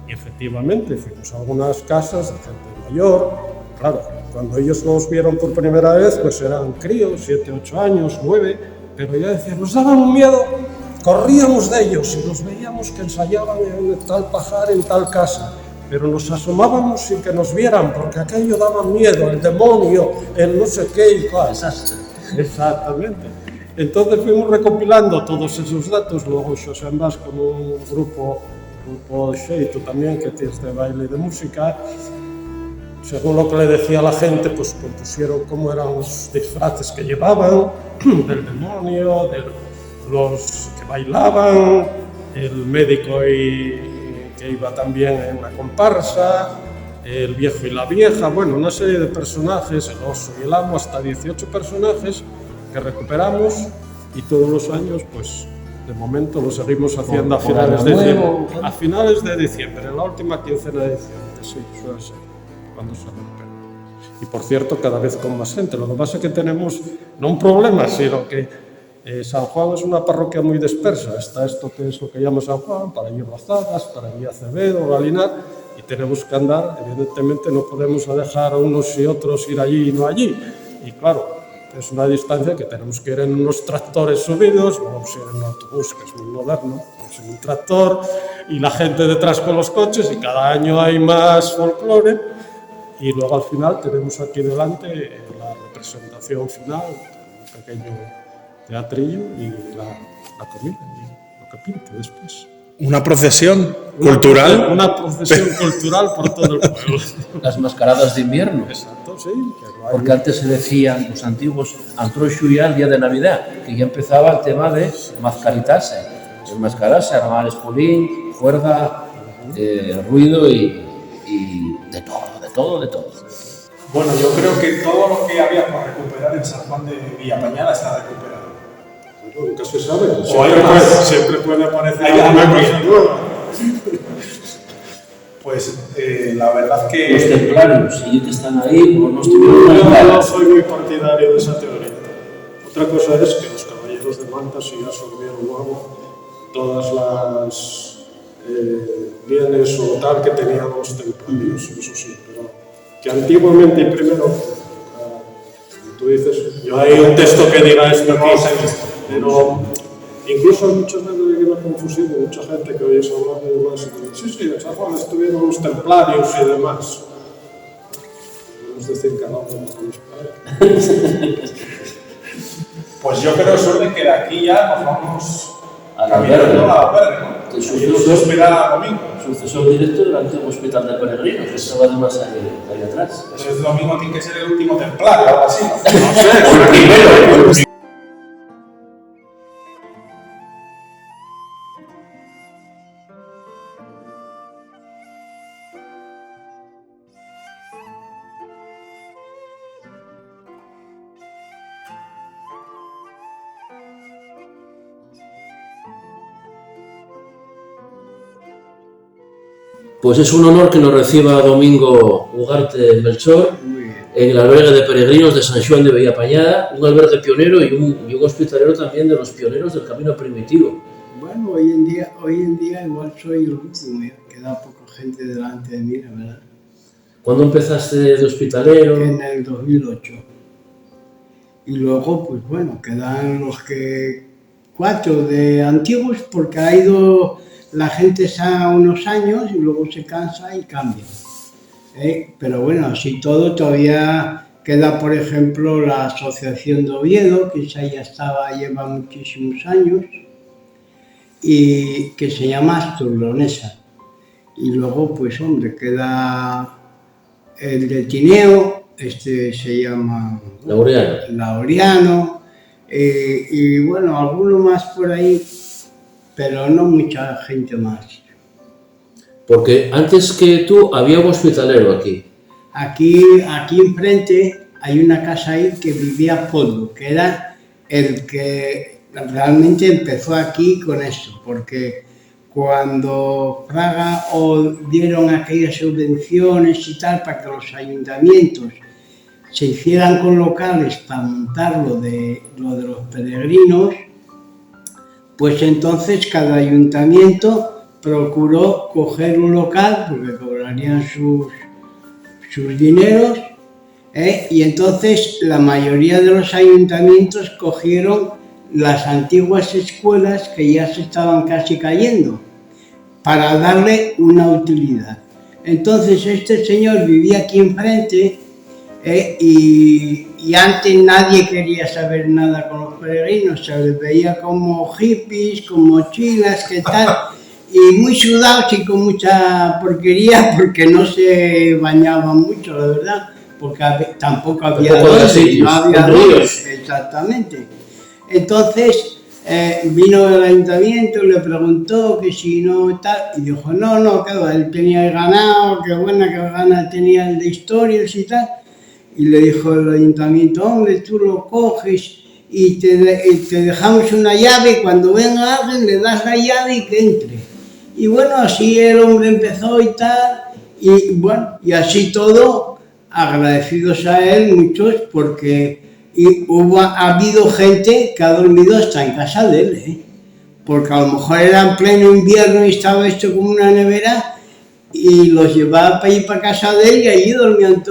y efectivamente fuimos a algunas casas de gente mayor. Claro, cuando ellos nos vieron por primera vez, pues eran críos, 7, 8 años, 9, pero ya decían, nos daban un miedo, corríamos de ellos y los veíamos que ensayaban en tal pajar, en tal casa, pero nos asomábamos sin que nos vieran, porque aquello daba miedo, el demonio, el no sé qué y cuál. Exactamente. Entonces fuimos recopilando todos esos datos, luego Xosé Ambas con un grupo xeito también, que tienes de baile y de música. Según lo que le decía la gente, pues compusieron cómo eran los disfraces que llevaban, del demonio, de los que bailaban, el médico que iba también en la comparsa, el viejo y la vieja, bueno, una serie de personajes, el oso y el amo, hasta 18 personajes que recuperamos, y todos los años, pues de momento lo seguimos haciendo a finales de diciembre, en la última quincena de diciembre, sí, suele ser cuando se recupera. Y por cierto, cada vez con más gente. Lo que pasa es que tenemos no un problema, sino que San Juan es una parroquia muy dispersa. Está esto que es lo que llama San Juan, para allí Bazadas, para allí Acevedo, Galinar, y tenemos que andar, evidentemente no podemos dejar a unos y otros ir allí y no allí. Y claro, es una distancia que tenemos que ir en unos tractores subidos, no vamos a ir en un autobús que es muy moderno, vamos en un tractor y la gente detrás con los coches y cada año hay más folclore y luego al final tenemos aquí delante la representación final, un pequeño teatrillo y la comida y lo que pinte después. Una procesión cultural. Una procesión cultural por todo el pueblo. Las mascaradas de invierno. Exacto, sí. Porque antes se decían los antiguos, Antroxu ya el día de Navidad, que ya empezaba el tema de mascaritarse, enmascararse, armar espolín, cuerda, ruido y de todo. Bueno, yo creo que todo lo que había por recuperar en San Juan de Villapañada está recuperado. Bueno, nunca se sabe. Siempre puede aparecer alguna cosa nueva. Pues la verdad que... Los templarios, y que están ahí, no estuvieron Yo más no soy muy partidario de esa teoría. Otra cosa es que los caballeros de Manta sí absorbieron luego todas las bienes o tal que tenían los templarios, eso sí, pero que antiguamente y primero, como tú dices, yo hay un texto que diga esto aquí, pero incluso hay muchas veces que hay una confusión de mucha gente que oyes hablar de demás y dice, sí, en San Juan estuvieron los templarios y demás. Podemos decir cada uno con los padres. Pues yo creo, suerte, que de aquí ya nos vamos a la caminando a la Verga, ¿no? Que Y nos espera Domingo. Sucesor directo del antiguo hospital de peregrinos, que estaba además ahí atrás. Entonces Domingo tiene que ser el último templario, algo así. No sé, el primero. Pues es un honor que nos reciba Domingo Ugarte Melchor en el albergue de peregrinos de San Juan de Villapañada, un albergue pionero y un hospitalero también de los pioneros del camino primitivo. Bueno, hoy en día igual soy el último, queda poca gente delante de mí, la verdad. ¿Cuándo empezaste de hospitalero? En el 2008. Y luego, pues bueno, quedan los que 4 de antiguos porque ha ido la gente está unos años y luego se cansa y cambia. Pero bueno, así todo todavía queda, por ejemplo, la Asociación de Oviedo, que esa ya lleva muchísimos años, y que se llama Asturlonesa. Y luego, pues hombre, queda el de Tineo, se llama Laureano, y bueno, alguno más por ahí, pero no mucha gente más. Porque antes que tú había un hospitalero aquí. Aquí enfrente hay una casa ahí que vivía Polvo, que era el que realmente empezó aquí con esto, porque cuando Fraga dieron aquellas subvenciones y tal para que los ayuntamientos se hicieran con locales para montar lo de los peregrinos, pues entonces cada ayuntamiento procuró coger un local porque cobrarían sus dineros, y entonces la mayoría de los ayuntamientos cogieron las antiguas escuelas que ya se estaban casi cayendo para darle una utilidad. Entonces este señor vivía aquí enfrente, y antes nadie quería saber nada con los peregrinos, se les veía como hippies, con mochilas, que tal, y muy sudados y con mucha porquería porque no se bañaban mucho, la verdad, porque tampoco había ríos, no había ríos, exactamente. Entonces vino el ayuntamiento y le preguntó que si no tal, y dijo no, que él tenía el ganado, que buena que gana tenía el de historias y tal. Y le dijo el ayuntamiento, hombre, tú lo coges y te dejamos una llave y cuando venga alguien le das la llave y que entre. Y bueno, así el hombre empezó y tal, y bueno, y así todo, agradecidos a él muchos, porque ha habido gente que ha dormido hasta en casa de él, porque a lo mejor era en pleno invierno y estaba esto como una nevera, y los llevaba para ir para casa de él y allí dormían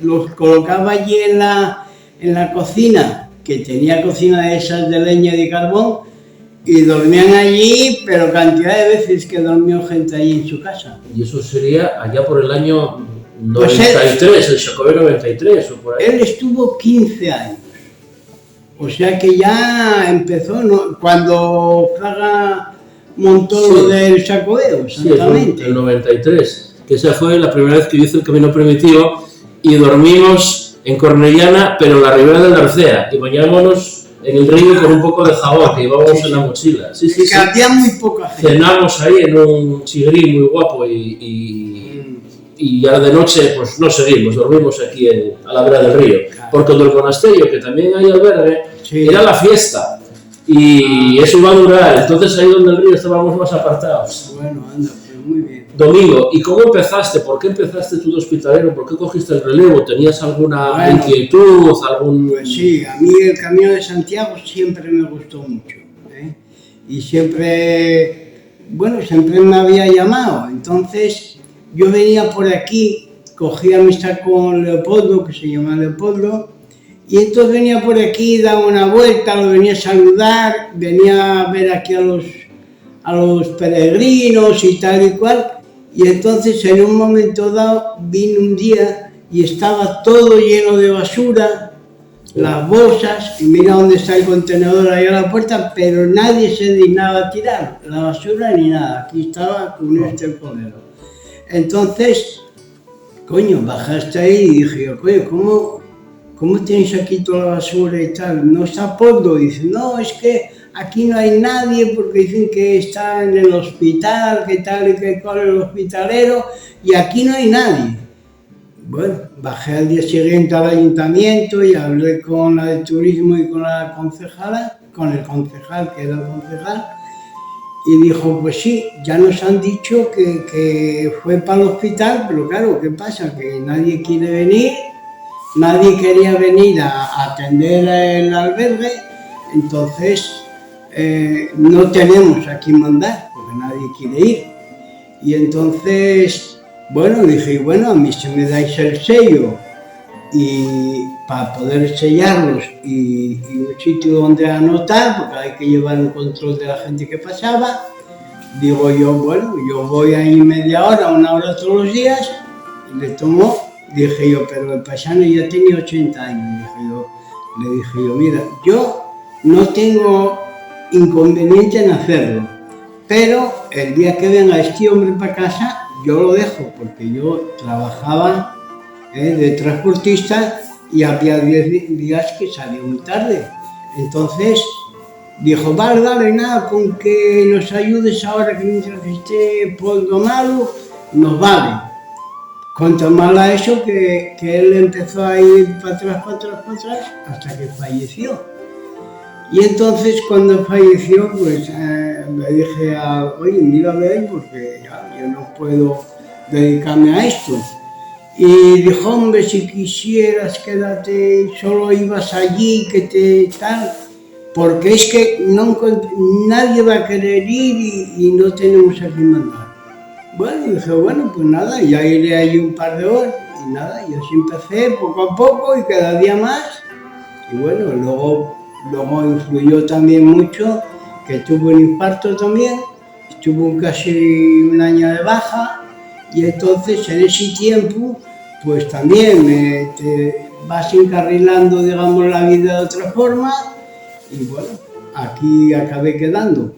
los colocaba allí en la cocina, que tenía cocina de esas de leña y de carbón, y dormían allí, pero cantidad de veces que dormió gente allí en su casa. Y eso sería allá por el año Pues 93, el Xacobeo 93 o por ahí. Él estuvo 15 años, o sea que ya empezó, ¿no? Cuando Fraga montó lo del Xacobeo, exactamente. Sí, el 93, que esa fue la primera vez que hice el camino primitivo y dormimos en Cornellana, pero en la ribera del Narcea, y bañámonos en el río con un poco de jabón que llevábamos en la mochila. Sí, que había muy poca gente. Cenamos ahí en un chigrín muy guapo y ya de noche pues no seguimos, dormimos aquí a la vera del río. Porque el del monasterio, que también hay albergue, era la fiesta. Y eso iba a durar, entonces ahí donde el río estábamos más apartados. Bueno, anda, pues muy bien. Domingo, ¿y cómo empezaste? ¿Por qué empezaste tú de hospitalero? ¿Por qué cogiste el relevo? ¿Tenías alguna inquietud? Pues sí, a mí el Camino de Santiago siempre me gustó mucho, ¿eh? Y siempre me había llamado. Entonces yo venía por aquí, cogía amistad con Leopoldo, que se llama Leopoldo, y entonces venía por aquí, daba una vuelta, lo venía a saludar, venía a ver aquí a los peregrinos y tal y cual. Y entonces en un momento dado vine un día y estaba todo lleno de basura, las bolsas, y mira dónde está el contenedor ahí a la puerta, pero nadie se dignaba a tirar la basura ni nada. Aquí estaba con el colero. Entonces, coño, bajaste ahí y dije yo, coño, ¿cómo tenéis aquí toda la basura y tal? ¿No está Poldo? Y dice, no, es que aquí no hay nadie porque dicen que está en el hospital, que tal y que cual el hospitalero, y aquí no hay nadie. Bueno, bajé al día siguiente al ayuntamiento y hablé con la de turismo y con la concejala, con el concejal, que era el concejal, y dijo, pues sí, ya nos han dicho que fue para el hospital, pero claro, ¿qué pasa? Que nadie quiere venir, nadie quería venir a atender el albergue, entonces no tenemos a quién mandar, porque nadie quiere ir. Y entonces, bueno, dije, bueno, a mí si me dais el sello y para poder sellarlos y un sitio donde anotar, porque hay que llevar un control de la gente que pasaba, digo yo, bueno, yo voy ahí media hora, una hora todos los días, y le tomo, dije yo, pero el paisano ya tenía 80 años, le dije yo, mira, yo no tengo inconveniente en hacerlo, pero el día que venga este hombre para casa, yo lo dejo, porque yo trabajaba de transportista y había 10 días que salía muy tarde. Entonces dijo, vale, nada, con que nos ayudes ahora que mientras esté Poldo malo, nos vale. Cuanto mal a eso que él empezó a ir para atrás, hasta que falleció. Y entonces cuando falleció, pues le dije oye, mira a ver, porque ya, yo no puedo dedicarme a esto. Y dijo, hombre, si quisieras quédate, solo ibas allí, que te tal, porque es que nadie va a querer ir y no tenemos a quién mandar. Bueno, dije, bueno, pues nada, ya iré allí un par de horas, y nada, y así empecé poco a poco y cada día más. Y bueno, luego influyó también mucho que tuve un infarto también, estuve casi un año de baja, y entonces en ese tiempo pues también te vas encarrilando, digamos, la vida de otra forma, y bueno, aquí acabé quedando.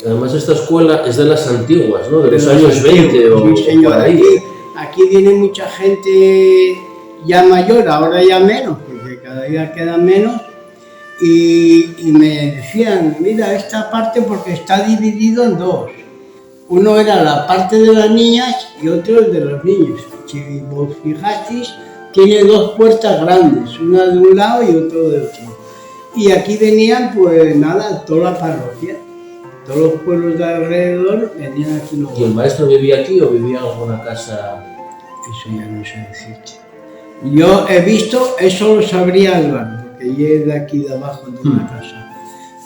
Además esta escuela es de las antiguas, ¿no? De los años 20 o sí, señor, por ahí. Aquí viene mucha gente ya mayor, ahora ya menos, porque cada día quedan menos, y me decían, mira, esta parte porque está dividido en dos. Uno era la parte de las niñas y otro el de los niños. Si vos fijasteis, tiene dos puertas grandes, una de un lado y otro de otro. Y aquí venían, pues nada, toda la parroquia. Todos los pueblos de alrededor venían aquí. ¿Y el maestro vivía aquí o vivía en alguna casa? Eso ya no sé decirte. Yo he visto, eso lo sabría Álvaro, porque yo es de aquí de abajo de una casa.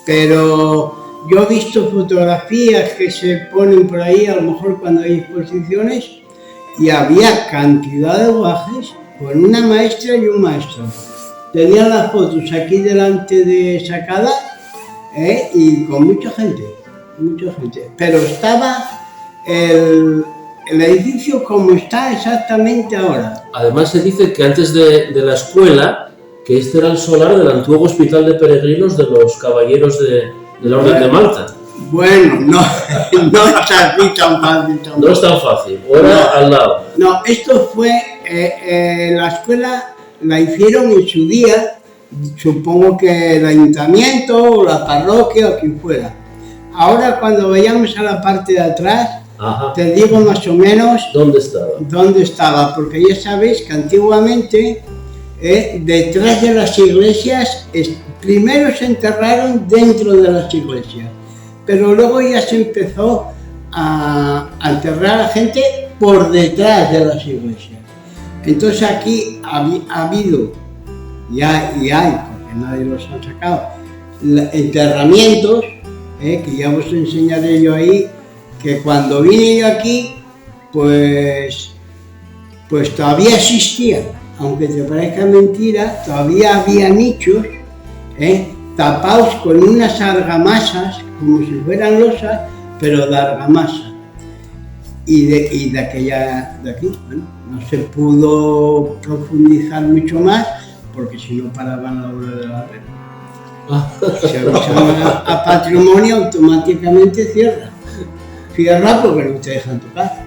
Pero yo he visto fotografías que se ponen por ahí, a lo mejor cuando hay exposiciones, y había cantidad de guajes con una maestra y un maestro. Tenían las fotos aquí delante de sacada, y con mucha gente. Pero estaba el edificio como está exactamente ahora. Además se dice que antes de la escuela, que este era el solar del antiguo hospital de peregrinos de los caballeros de la Orden de Malta. Bueno, no es así tan fácil. No es tan fácil, o era al lado. No, esto fue, la escuela la hicieron en su día, supongo que el ayuntamiento o la parroquia o quien fuera. Ahora cuando vayamos a la parte de atrás, Ajá. te digo más o menos ¿Dónde estaba? Porque ya sabéis que antiguamente detrás de las iglesias, primero se enterraron dentro de las iglesias, pero luego ya se empezó a enterrar a gente por detrás de las iglesias. Entonces aquí ha habido, y hay, porque nadie los ha sacado, enterramientos, que ya os enseñaré yo ahí, que cuando vine yo aquí, pues todavía existían, aunque te parezca mentira, todavía había nichos, tapados con unas argamasas, como si fueran losas, pero de argamasa. Y de aquí, bueno, no se pudo profundizar mucho más, porque si no paraban la obra de la red. Si avisan a patrimonio, automáticamente cierra. Cierra porque no te dejan tocar.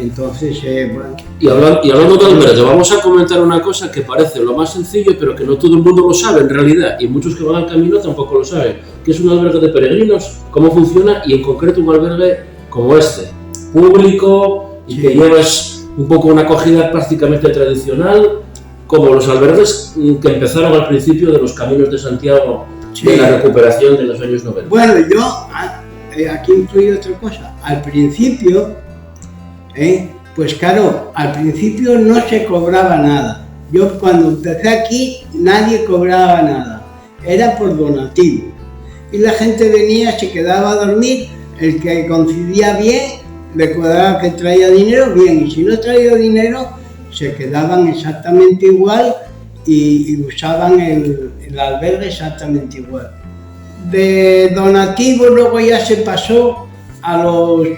Entonces, bueno. Y hablando de albergue, vamos a comentar una cosa que parece lo más sencillo, pero que no todo el mundo lo sabe en realidad, y muchos que van al camino tampoco lo saben, que es un albergue de peregrinos, cómo funciona, y en concreto un albergue como este, público, y que llevas un poco una acogida prácticamente tradicional, como los albergues que empezaron al principio de los caminos de Santiago, de la recuperación de los años 90. Bueno, yo, aquí influye otra cosa. Al principio, pues claro, al principio no se cobraba nada. Yo cuando empecé aquí, nadie cobraba nada. Era por donativo. Y la gente venía, se quedaba a dormir, el que coincidía bien, le cuadraba que traía dinero, bien. Y si no traía dinero, se quedaban exactamente igual y usaban el albergue exactamente igual. De donativo luego ya se pasó a los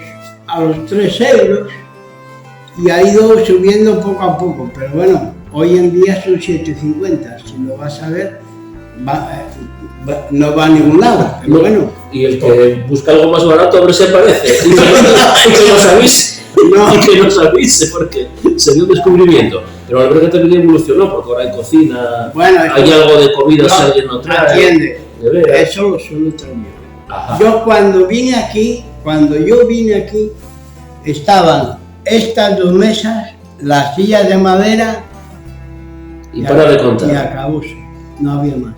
3 euros y ha ido subiendo poco a poco, pero bueno, hoy en día son 7,50, si lo vas a ver, no va a ningún lado, pero bueno. Y el que busca algo más barato, hombre, se parece, y que nos avise. No. Y que nos avise, porque sería un descubrimiento. Pero el albergue también evolucionó, porque ahora hay cocina, bueno, hay algo de comida, si alguien no trae. Atiende, eso lo suelo traer. Yo cuando yo vine aquí, estaban estas 2 mesas, las sillas de madera, y para de contar. Y acabó, no había más.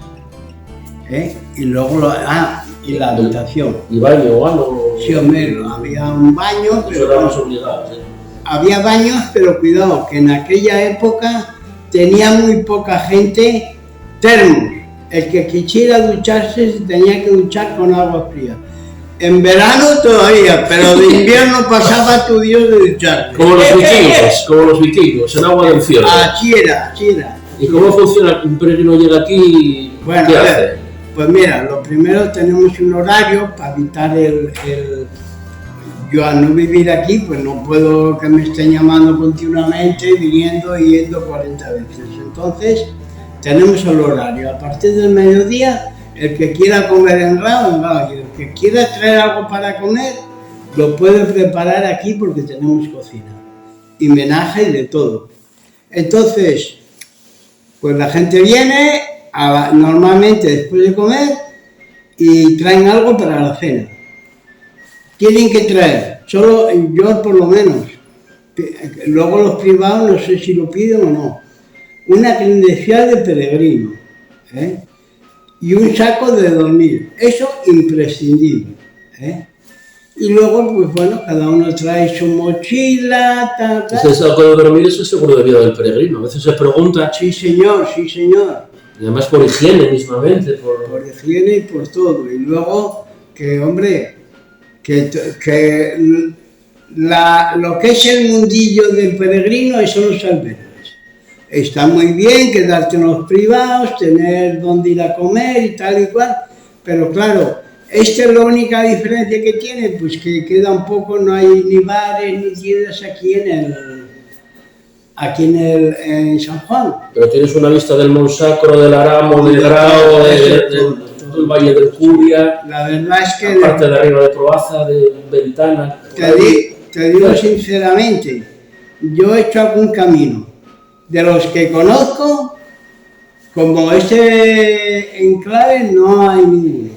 Y luego y la habitación. ¿Y baño o algo? Sí, hombre, había un baño, pero éramos obligados, había baños, pero cuidado, que en aquella época tenía muy poca gente termos. El que quisiera ducharse se tenía que duchar con agua fría. En verano todavía, pero de invierno pasaba tu Dios de duchar. Como los vikingos, en agua del cielo. Así era. ¿Y cómo funciona? Un peregrino llega aquí y bueno, ¿qué hace? Pues mira, lo primero tenemos un horario para evitar yo al no vivir aquí, pues no puedo que me estén llamando continuamente, viniendo y yendo 40 veces. Entonces, tenemos el horario. A partir del mediodía, el que quiera comer en Grao, y el que quiera traer algo para comer, lo puede preparar aquí porque tenemos cocina. Y menaje y de todo. Entonces, pues la gente viene, normalmente después de comer, y traen algo para la cena. Tienen que traer, solo yo por lo menos, luego los privados no sé si lo piden o no, una credencial de peregrino, y un saco de dormir, eso imprescindible. Y luego, pues bueno, cada uno trae su mochila, tal. Ese saco de dormir es el seguro de vida del peregrino. A veces se pregunta... Sí, señor. Y además por higiene mismamente. Por higiene y por todo. Y luego, que hombre, lo que es el mundillo del peregrino, eso los albergues. Está muy bien quedarte en los privados, tener donde ir a comer y tal y cual, pero claro, esta es la única diferencia que tiene, pues que queda un poco, no hay ni bares ni tiendas aquí en San Juan. Pero tienes una vista del Monsacro, del Aramo, del Grao, del Valle del Curia, la verdad es que... la parte de arriba de Proaza, de Ventana... Te digo sinceramente, yo he hecho algún camino. De los que conozco, como este enclave, no hay ninguno.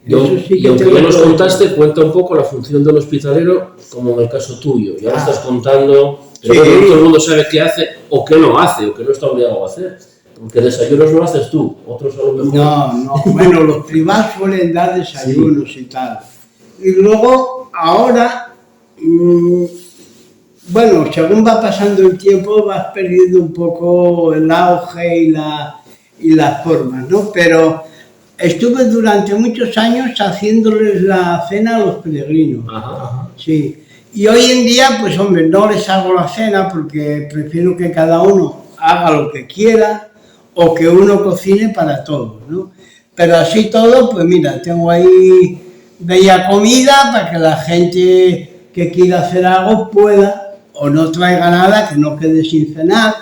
Y aunque ya nos contaste, cuenta un poco la función del hospitalero, como en el caso tuyo. Ya lo estás contando, pero sí. Bueno, todo el mundo sabe qué hace o qué no hace, o qué no está obligado a hacer. Porque desayunos no haces tú, otros a lo mejor... No, bueno, los privados suelen dar desayunos y tal. Y luego, ahora... bueno, según va pasando el tiempo vas perdiendo un poco el auge y las formas, ¿no? Pero estuve durante muchos años haciéndoles la cena a los peregrinos. Ajá. Sí. Y hoy en día, pues hombre, no les hago la cena porque prefiero que cada uno haga lo que quiera o que uno cocine para todos, ¿no? Pero así todo, pues mira, tengo ahí bella comida para que la gente que quiera hacer algo pueda, o no traiga nada, que no quede sin cenar.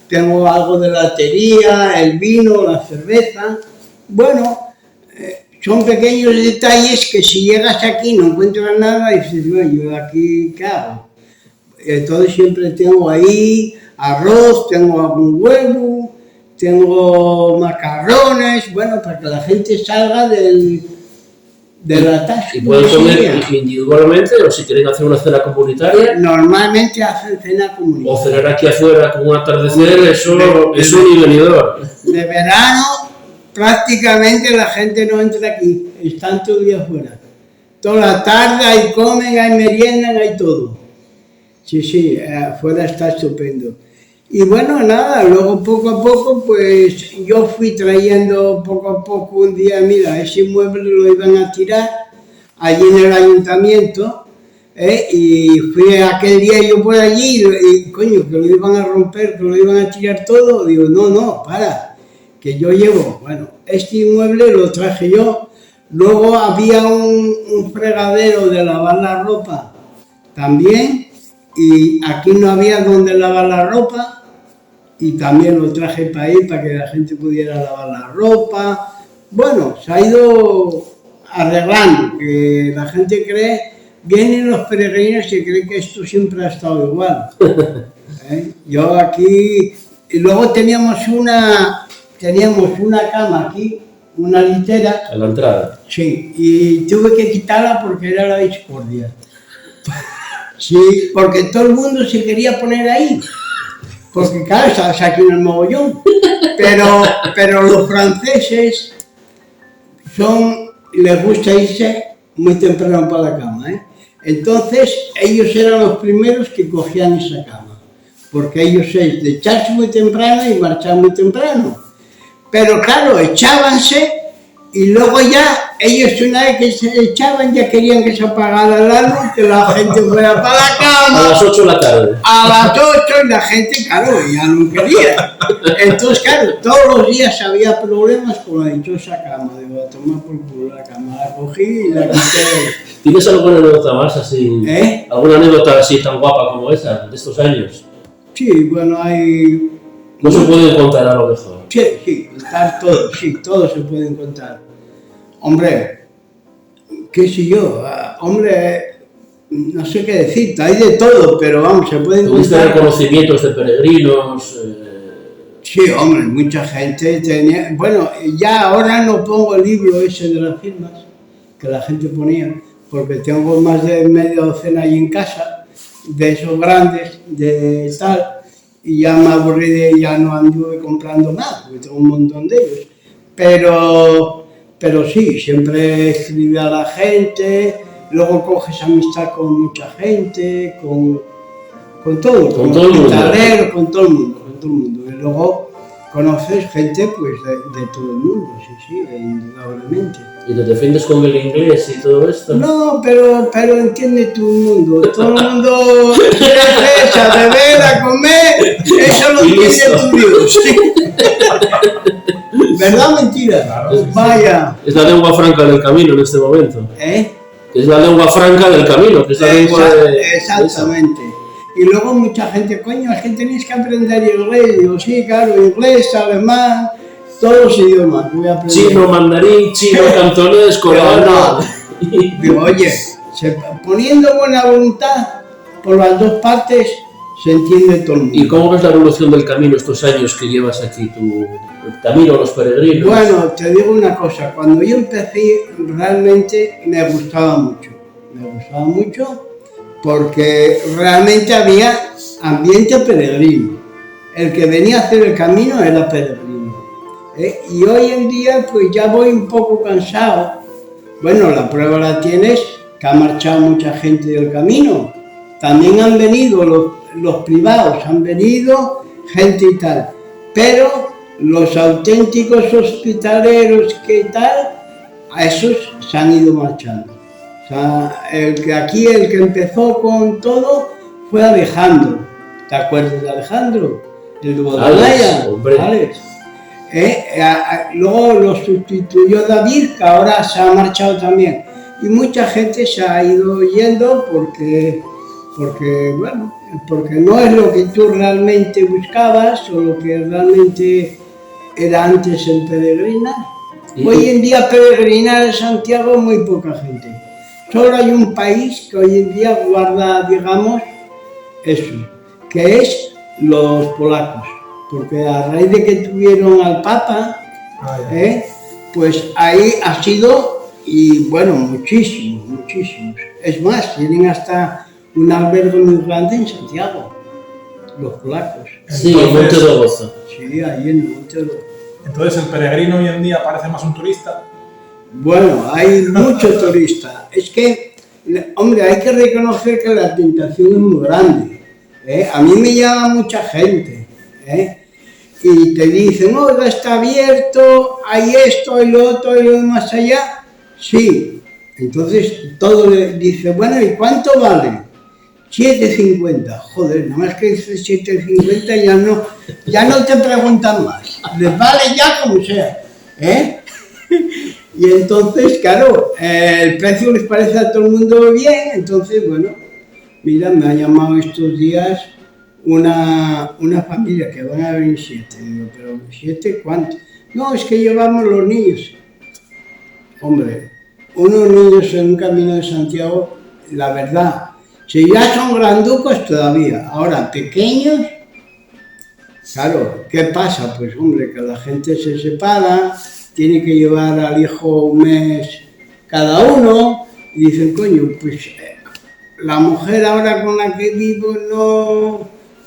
Tengo algo de latería, el vino, la cerveza. Bueno, son pequeños detalles que si llegas aquí y no encuentras nada, dices, bueno, ¿yo aquí qué hago? Entonces siempre tengo ahí arroz, tengo algún huevo, tengo macarrones, bueno, para que la gente salga de la tasca. ¿Y pueden comer individualmente o si quieren hacer una cena comunitaria? Normalmente hacen cena comunitaria. O cenar aquí afuera con un atardecer, eso es un venidor. De verano prácticamente la gente no entra aquí, están todo el día afuera. Toda la tarde ahí comen, hay meriendan, hay todo. Sí, afuera está estupendo. Y bueno, nada, luego poco a poco, pues yo fui trayendo poco a poco un día, mira, ese mueble lo iban a tirar allí en el ayuntamiento, y fui aquel día yo por allí y coño, que lo iban a romper, que lo iban a tirar todo, digo, no, para, que yo llevo, bueno, este mueble lo traje yo, luego había un fregadero de lavar la ropa también, y aquí no había donde lavar la ropa, y también lo traje para ahí, para que la gente pudiera lavar la ropa. Bueno, se ha ido arreglando, que la gente cree, vienen los peregrinos y creen que esto siempre ha estado igual. Yo aquí, y luego teníamos una cama aquí, una litera. A la entrada. Sí, y tuve que quitarla porque era la discordia. Sí, porque todo el mundo se quería poner ahí. Porque claro, estabas aquí en el mogollón, pero los franceses les gusta irse muy temprano para la cama, Entonces ellos eran los primeros que cogían esa cama, porque ellos es de echarse muy temprano y marchar muy temprano. Pero claro, echábanse y luego ya ellos una vez que se echaban ya querían que se apagara la luz, que la gente fuera para la cama. A las 8 de la tarde. A las 8 y la gente, claro, ya no quería. Entonces, claro, todos los días había problemas con la dichosa cama. Digo, a tomar por culo la cama, la cogí y la quité. ¿Tienes alguna anécdota más así? ¿Alguna anécdota así tan guapa como esa, de estos años? Sí, bueno, hay... No se pueden contar a lo mejor. Sí, contar todo, sí, todo se pueden contar. Hombre, qué sé yo, hombre, no sé qué decirte, hay de todo, pero vamos, se pueden contar. ¿Tuviste reconocimientos de peregrinos? Sí, hombre, mucha gente tenía... Bueno, ya ahora no pongo el libro ese de las firmas, que la gente ponía, porque tengo más de media docena ahí en casa, de esos grandes, de tal, y ya me aburrí ya no anduve comprando más, porque tengo un montón de ellos. Pero sí, siempre escribí a la gente, luego coges amistad con mucha gente, con todo, con los cristaleros, con todo el mundo. Y luego conoces gente pues de todo el mundo, sí, indudablemente. ¿Y te defiendes con el inglés y todo esto? No, pero entiende todo el mundo. Todo el mundo quiere a beber, a comer, eso lo entiende tu Dios. ¿Verdad o mentira? Claro, sí, vaya. Es la lengua franca del camino en este momento. ¿Eh? Es la lengua franca del camino, que es la lengua de... Exactamente. Y luego mucha gente, coño, es que tenéis que aprender inglés. Digo, sí, claro, inglés, alemán, todos los idiomas. Voy a aprender. Chino, mandarín, chino, cantonés, coreano. Digo, oye, poniendo buena voluntad por las dos partes, se entiende todo el mundo. ¿Y cómo ves la evolución del camino estos años que llevas aquí, el camino, los peregrinos? Bueno, te digo una cosa, cuando yo empecé realmente me gustaba mucho porque realmente había ambiente peregrino. El que venía a hacer el camino era peregrino. Y hoy en día pues ya voy un poco cansado. Bueno, la prueba la tienes, que ha marchado mucha gente del camino. También han venido los privados, han venido gente y tal. Pero los auténticos hospitaleros que tal, a esos se han ido marchando. O sea, el que empezó con todo fue Alejandro. ¿Te acuerdas de Alejandro? El de Bodalaya. Alex. Luego lo sustituyó David, que ahora se ha marchado también. Y mucha gente se ha ido yendo porque no es lo que tú realmente buscabas o lo que realmente era antes el peregrinar. Hoy en día peregrinar en Santiago muy poca gente. Solo hay un país que hoy en día guarda, digamos, eso, que es los polacos. Porque a raíz de que tuvieron al Papa, pues ahí ha sido, y bueno, muchísimos. Es más, tienen hasta un albergue muy grande en Santiago, los polacos. Sí, en Monte de Gozo. Sí, ahí en Monte de Gozo. Entonces, ¿el peregrino hoy en día parece más un turista? Bueno, hay mucho turista. Es que, hombre, hay que reconocer que la tentación es muy grande. A mí me llama mucha gente. Y te dicen, oiga, está abierto, hay esto, hay lo otro, hay lo más allá. Sí. Entonces todo le dice, bueno, ¿y cuánto vale? 7,50. Joder, nada más que dice 7,50 ya no te preguntan más. Les vale ya como sea. Y entonces, claro, el precio les parece a todo el mundo bien. Entonces, bueno, mira, me ha llamado estos días una familia que van a venir 7. Digo, ¿pero 7 cuánto? No, es que llevamos los niños. Hombre, unos niños en un camino de Santiago, la verdad, si ya son granducos todavía, ahora pequeños, claro, ¿qué pasa? Pues hombre, que la gente se separa, tiene que llevar al hijo un mes cada uno, y dicen, coño, pues la mujer ahora con la que vivo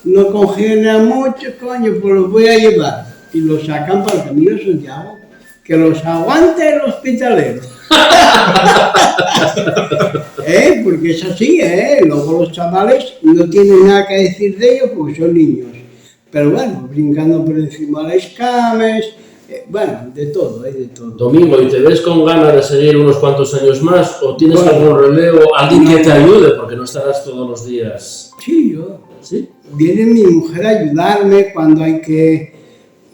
no congenia mucho, coño, pues los voy a llevar. Y los sacan para el camino de Santiago, que los aguante el hospitalero. Porque es así, luego los chavales no tienen nada que decir de ellos porque son niños. Pero bueno, brincando por encima de las camas, bueno, de todo, hay de todo. Domingo, ¿y te ves con ganas de seguir unos cuantos años más? ¿O tienes algún relevo, alguien que te ayude? Porque no estarás todos los días. Sí, yo. ¿Sí? Viene mi mujer a ayudarme cuando hay que...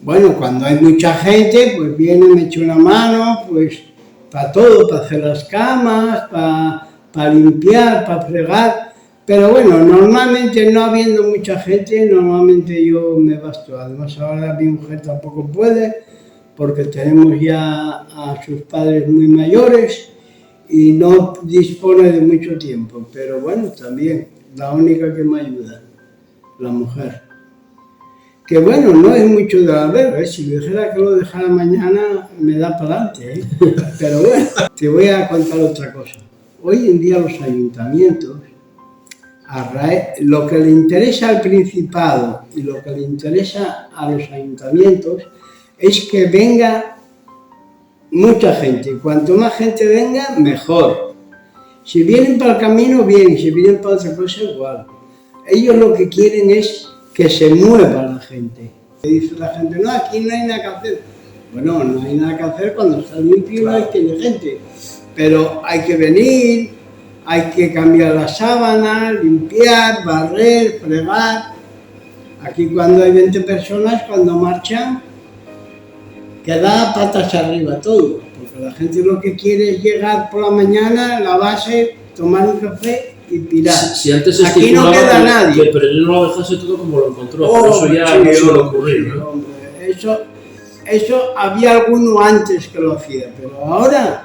Bueno, cuando hay mucha gente, pues viene, me echa una mano, pues para todo, para hacer las camas, para limpiar, para fregar. Pero bueno, normalmente no habiendo mucha gente, normalmente yo me basto. Además ahora mi mujer tampoco puede, porque tenemos ya a sus padres muy mayores y no dispone de mucho tiempo. Pero bueno, también la única que me ayuda, la mujer. Que bueno, no es mucho de la verga, si dijera que lo dejara mañana me da para adelante, Pero bueno, te voy a contar otra cosa. Hoy en día los ayuntamientos, lo que le interesa al Principado y lo que le interesa a los ayuntamientos es que venga mucha gente. Cuanto más gente venga, mejor. Si vienen para el camino, bien. Si vienen para otra cosa, igual. Ellos lo que quieren es que se mueva la gente. Dice la gente, no, aquí no hay nada que hacer. Bueno, no hay nada que hacer cuando estás limpio y no hay gente. Pero hay que venir, hay que cambiar las sábanas, limpiar, barrer, fregar. Aquí cuando hay 20 personas, cuando marchan, queda patas arriba todo. Porque la gente lo que quiere es llegar por la mañana, lavarse, tomar un café y pirar. Si antes se aquí no queda nadie. Que Peregrino lo dejase todo como lo encontró, pero eso ya sí, no suele ocurrir, ¿no? Hombre, eso había alguno antes que lo hacía, pero ahora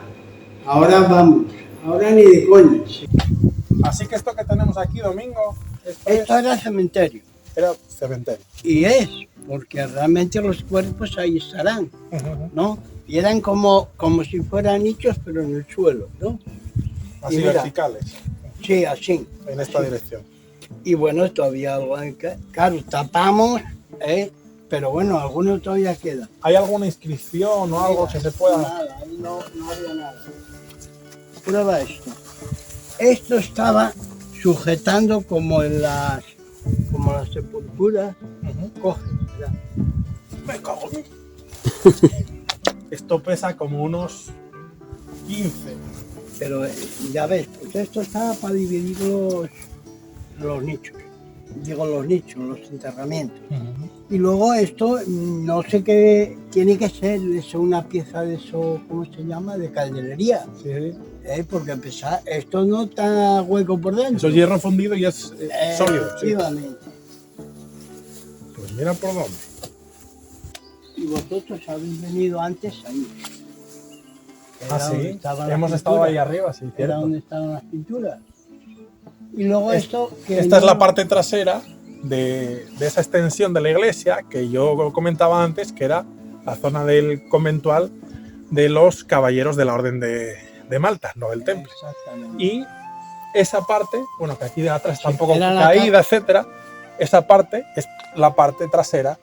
vamos, ahora ni de coña. Sí. Así que esto que tenemos aquí, Domingo, Esto era cementerio. era cementerio. Y es, porque realmente los cuerpos ahí estarán, ¿no? Y eran como si fueran nichos, pero en el suelo, ¿no? Así mira, verticales, sí, así. en esta así. dirección. Y bueno, todavía algo, claro, tapamos, pero bueno, algunos todavía quedan. ¿Hay alguna inscripción o algo que se pueda...? Nada, ahí no había nada. Prueba esto. Esto estaba sujetando como las sepulturas. Coge, ¿verdad? Me cago en... Esto pesa como unos 15. Pero ya ves, pues esto estaba para dividir los nichos. Digo los nichos, los enterramientos. Y luego esto, no sé qué, tiene que ser eso, una pieza de eso, ¿cómo se llama? De calderería. Sí. Porque esto no está hueco por dentro. Eso es hierro fundido y es sólido. Sí. Efectivamente. Pues mira por dónde. Y vosotros habéis venido antes ahí. Ah, Era donde sí. estaban las Hemos estado pinturas. ahí arriba, sí, Era cierto. donde estaban las pinturas. Y luego esto... que Esta es la no- parte trasera de esa extensión de la iglesia que yo comentaba antes, que era la zona del conventual de los caballeros de la Orden de Malta, no del templo. Exactamente. Y esa parte, bueno, que aquí de atrás está Sí, un poco era la caída, etcétera, esa parte es la parte trasera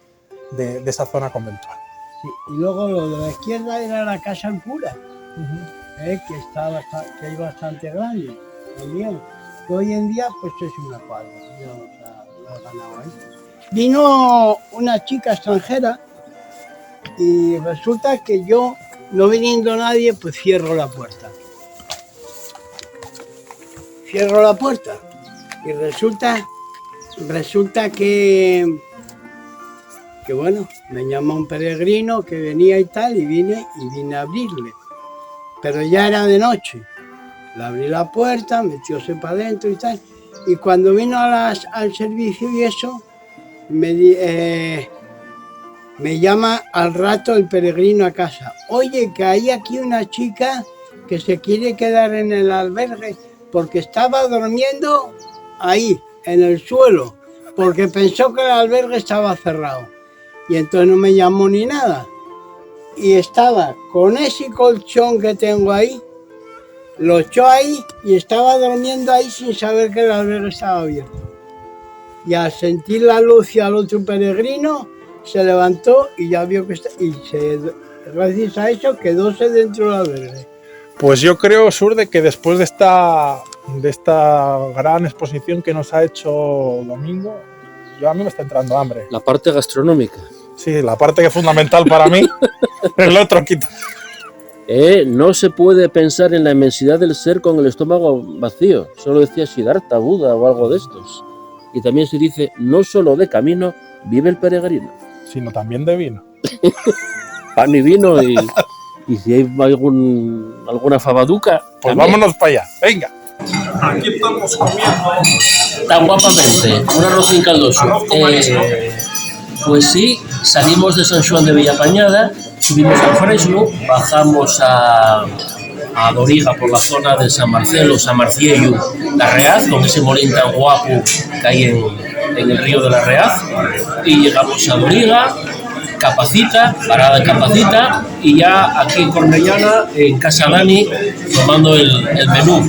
de esa zona conventual. Sí, y luego lo de la izquierda era la casa del cura, que es bastante grande también. Que hoy en día pues es una cuadra, la ha ganado ahí. Vino una chica extranjera y resulta que yo, no viniendo nadie, pues cierro la puerta. Cierro la puerta y resulta que bueno, me llama un peregrino que venía y tal, y vine a abrirle. Pero ya era de noche. Le abrí la puerta, metióse para adentro y tal. Y cuando vino al servicio y eso, me llama al rato el peregrino a casa. Oye, que hay aquí una chica que se quiere quedar en el albergue porque estaba durmiendo ahí, en el suelo, porque pensó que el albergue estaba cerrado. Y entonces no me llamó ni nada. Y estaba con ese colchón que tengo ahí, lo echó ahí y estaba durmiendo ahí sin saber que el albergue estaba abierto. Y al sentir la luz y al otro peregrino, se levantó y ya vio que gracias a eso quedóse dentro del albergue. Pues yo creo, Surde, que después de esta gran exposición que nos ha hecho Domingo, a mí me está entrando hambre. La parte gastronómica. Sí, la parte que es fundamental para mí, el otro quita. No se puede pensar en la inmensidad del ser con el estómago vacío. Solo decía Siddhartha, Buda o algo de estos. Y también se dice, no solo de camino vive el peregrino. Sino también de vino. Pan y vino y si hay alguna fabaduca. Pues también. vámonos para allá, venga. Aquí estamos comiendo. Tan guapamente, un arroz caldoso. Arroz con marisco. Pues sí, salimos de San Juan de Villapañada, subimos al Fresno, bajamos a Doriga por la zona de San Marcelo, San Marciello, La Reaz, con ese molín tan guapo que hay en el río de La Reaz, y llegamos a Doriga, Capacita, parada en Capacita, y ya aquí en Cornellana, en Casa Dani, tomando el menú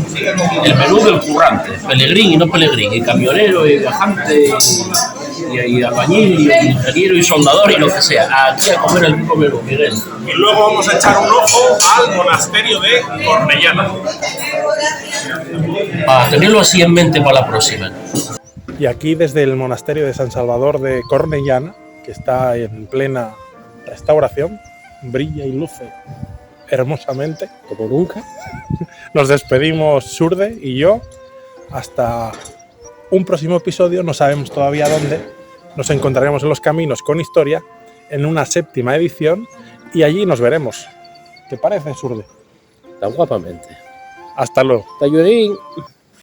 del currante, pelegrín y no pelegrín, y camionero y viajante, y albañil, y ingeniero y soldador y lo que sea, aquí a comer el mismo menú, Miguel. Y luego vamos a echar un ojo al monasterio de Cornellana. Para tenerlo así en mente para la próxima. Y aquí desde el monasterio de San Salvador de Cornellana que está en plena restauración, brilla y luce hermosamente. Como nunca. Nos despedimos Surde y yo hasta un próximo episodio, no sabemos todavía dónde. Nos encontraremos en los caminos con historia en una 7ª edición y allí nos veremos. ¿Te parece, Surde? Tan guapamente. Hasta luego. Tayurín.